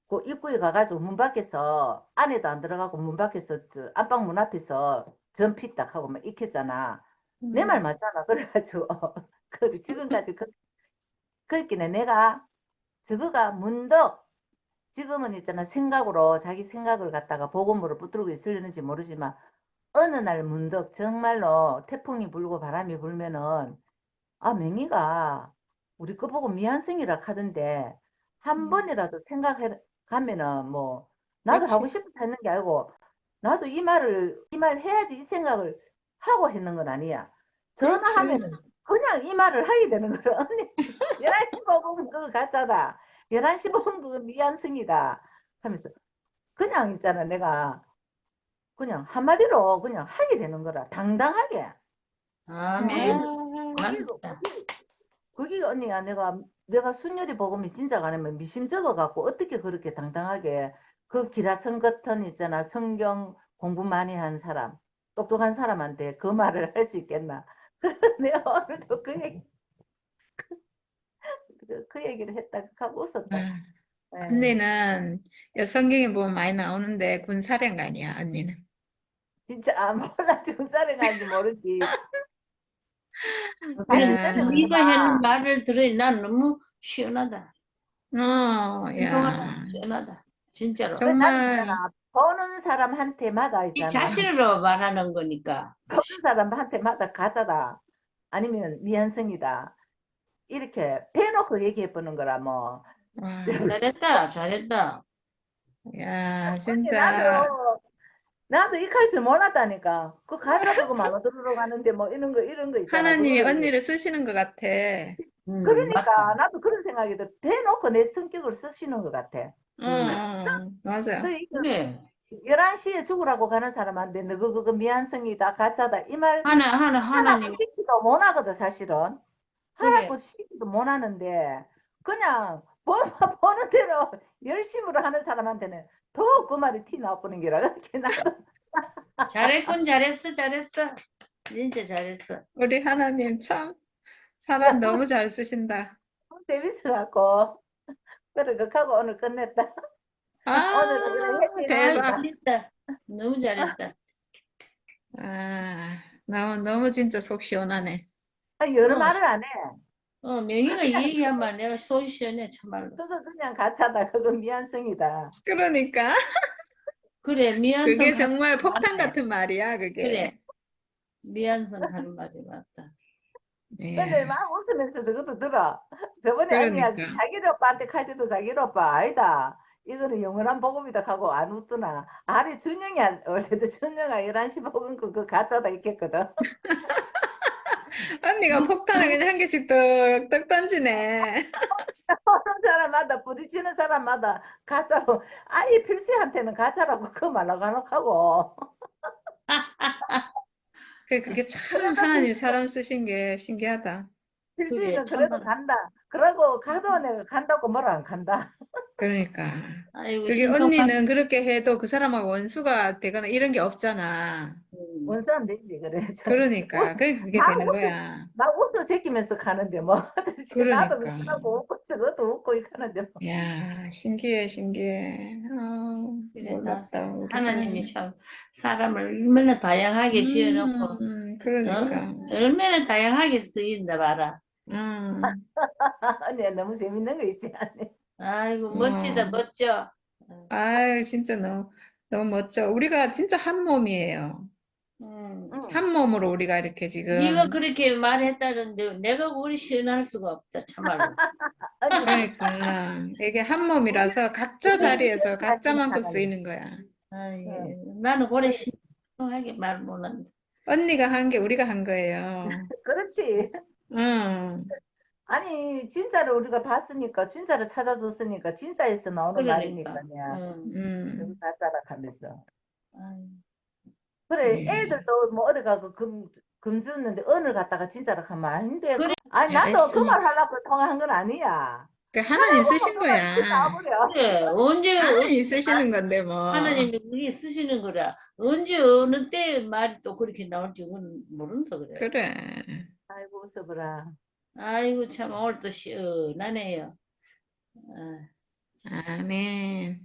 그 입구에 가가지고 문 밖에서 안에도 안 들어가고 문 밖에서 안방 문 앞에서 전피 딱 하고 막 익혔잖아. 내 말 맞잖아. 그래가지고 지금까지 그랬기에 내가 저거가 문득 지금은 있잖아 생각으로 자기 생각을 갖다가 복음으로 붙들고 있으려는지 모르지만 어느 날 문득 정말로 태풍이 불고 바람이 불면은 아 맹이가 우리 거 보고 미안성이라 하던데 한 번이라도 생각해 가면은 뭐 나도 그렇지. 하고 싶어서 했는 게 아니고 나도 이 말 해야지 이 생각을 하고 했는 건 아니야. 그렇지. 전화하면은 그냥 이 말을 하게 되는 거야. 언니 11시 먹으면 그거 가짜다. 11시 먹으면 그거 미안성이다. 하면서 그냥 있잖아 내가 그냥 한마디로 그냥 하게 되는 거라 당당하게. 아멘. 그게 맞다. 그게 언니야 내가 순열이 복음이 진짜가 아니면 미심 적어갖고 어떻게 그렇게 당당하게 그 기라성 같은 있잖아 성경 공부 많이 한 사람 똑똑한 사람한테 그 말을 할 수 있겠나. 내가 오늘도 그 얘기를 했다 하고 웃었다. 아, 예. 언니는 성경에 보면 많이 나오는데 군사령관이야, 언니는. 진짜 몰라 중사령 하는지 모르지. 그래, 하기 야, 전에는 네가 하는 내가 말을 들으니 난 너무 시원하다. 야, 운동하다. 시원하다. 진짜로. 나는 정말, 있잖아 보는 사람한테마다 이 있잖아 자신으로 말하는 거니까. 보는 사람한테마다 가짜다 아니면 미안성이다 이렇게 대놓고 얘기해 보는 거라 뭐. 와, 잘했다. 잘했다. 야, 언니 진짜, 나도 익할 줄 몰랐다니까. 그 가짜 그거 말로 들으러 가는데 뭐 이런 거 있잖아. 하나님이 그거를 언니를 쓰시는 것 같아. 그러니까 맞다. 나도 그런 생각이 들어. 대놓고 내 성격을 쓰시는 것 같아. 맞아. 그래 이거 그래. 11시에 죽으라고 가는 사람한테 너 그거 미안성이다 가짜다 이 말 하라고 하나님. 시키도 못 하거든 사실은. 그래. 하라고 시키도 못 하는데 그냥 보는 대로 열심으로 하는 사람한테는 더 그 말이 티 나쁘는 게라 그렇게 나도 잘했군. 잘했어. 잘했어. 진짜 잘했어. 우리 하나님 참, 사람 너무 잘 쓰신다. 재밌어갖고 그래 그하고 오늘 끝냈다. 아, 오늘은 그래 해피 대박. 아이고, 진짜 너무 잘했다. 아, 너무 진짜 속 시원하네. 여러 어, 말을 안 해. 명희가 이 얘기하면 내가 속이 시원해, 참말로. 그거 그냥 가차다. 그거 미안성이다. 그러니까 그래, 미안성 그게 하는 정말 말이 폭탄 맞네. 같은 말이야, 그게. 그래, 미안성 하는 말이 맞다. 근데 예, 막 웃으면서 저것도 들어. 저번에 언니가 그러니까. 자기네 오빠한테 갈 때도 자기네 오빠 아니다. 이거는 영원한 복음이다 하고 안 웃더나. 아니 준영이 올 때도 준영아 11시 복음 그거 가짜다 있겠거든. 언니가 폭탄을 그냥 한 개씩 떡떡 던지네. 어느 사람마다 부딪히는 사람마다 가짜로 아예 필수한테는 가짜라고 그 말라고 하고. 그게 참 그래도 하나님 사람 쓰신 게 신기하다. 그게 필수는 그래도 참말. 간다. 그러고 가도 내가 간다고 뭐라 안 간다. 그러니까. 아이고, 그게 신통한. 언니는 그렇게 해도 그 사람하고 원수가 되거나 이런 게 없잖아. 원수 안 되지 그래. 그러니까. 그게 막 되는 웃어 거야. 막 웃어 새끼면서 가는데 뭐 나도 그러니까. 웃고 웃고 저것도 웃고 이러는데 뭐. 야, 신기해, 신기해. 그래, 다 놀랍다, 우리 하나님이 하나님. 참 사람을 얼마나 다양하게 지어놓고 그러니까. 얼마나 다양하게 쓰인다 봐라. 언니 너무 재밌는 거 있지 않니? 아이고 멋지다 어. 멋져. 아유, 진짜 너무 멋져. 우리가 진짜 한 몸이에요. 음. 응. 한 몸으로 우리가 이렇게 네가 지금. 그렇게 말했다는데 내가 그리 시원할 수가 없다 참말로. 언니 그러니까 이게 한 우리 몸이라서 각자 우리는 자리에서 기억나지 각자만큼 하나님. 쓰이는 거야. 응. 나는 그래 우리 신통하게 말 못한다. 언니가 한 게 우리가 한 거예요. 그렇지. 응, 아니 진짜를 우리가 봤으니까 진짜를 찾아줬으니까 진짜에서 나오는 그러니까. 말이니까요. 여기 응, 가짜라 하면서. 아유, 그래 예. 애들도 뭐 어디 가고 금 줬는데 은을 갖다가 진짜로 하면 아닌데 그래. 아니 나도 그 말 잘했습니다. 하려고 통화한 건 아니야. 그 하나님 하다 보면 쓰신 뭐가 이렇게 거야. 나와버려. 그래 언제 하나님 어떻게 쓰시는 건데 뭐. 하나님이 그게 쓰시는 거라 언제 어느 때 말이 또 그렇게 나올지 그건 모른다 그래. 그래. 아이고 웃어보라. 아이고 참 오늘 또 시원하네요. 아, 아멘.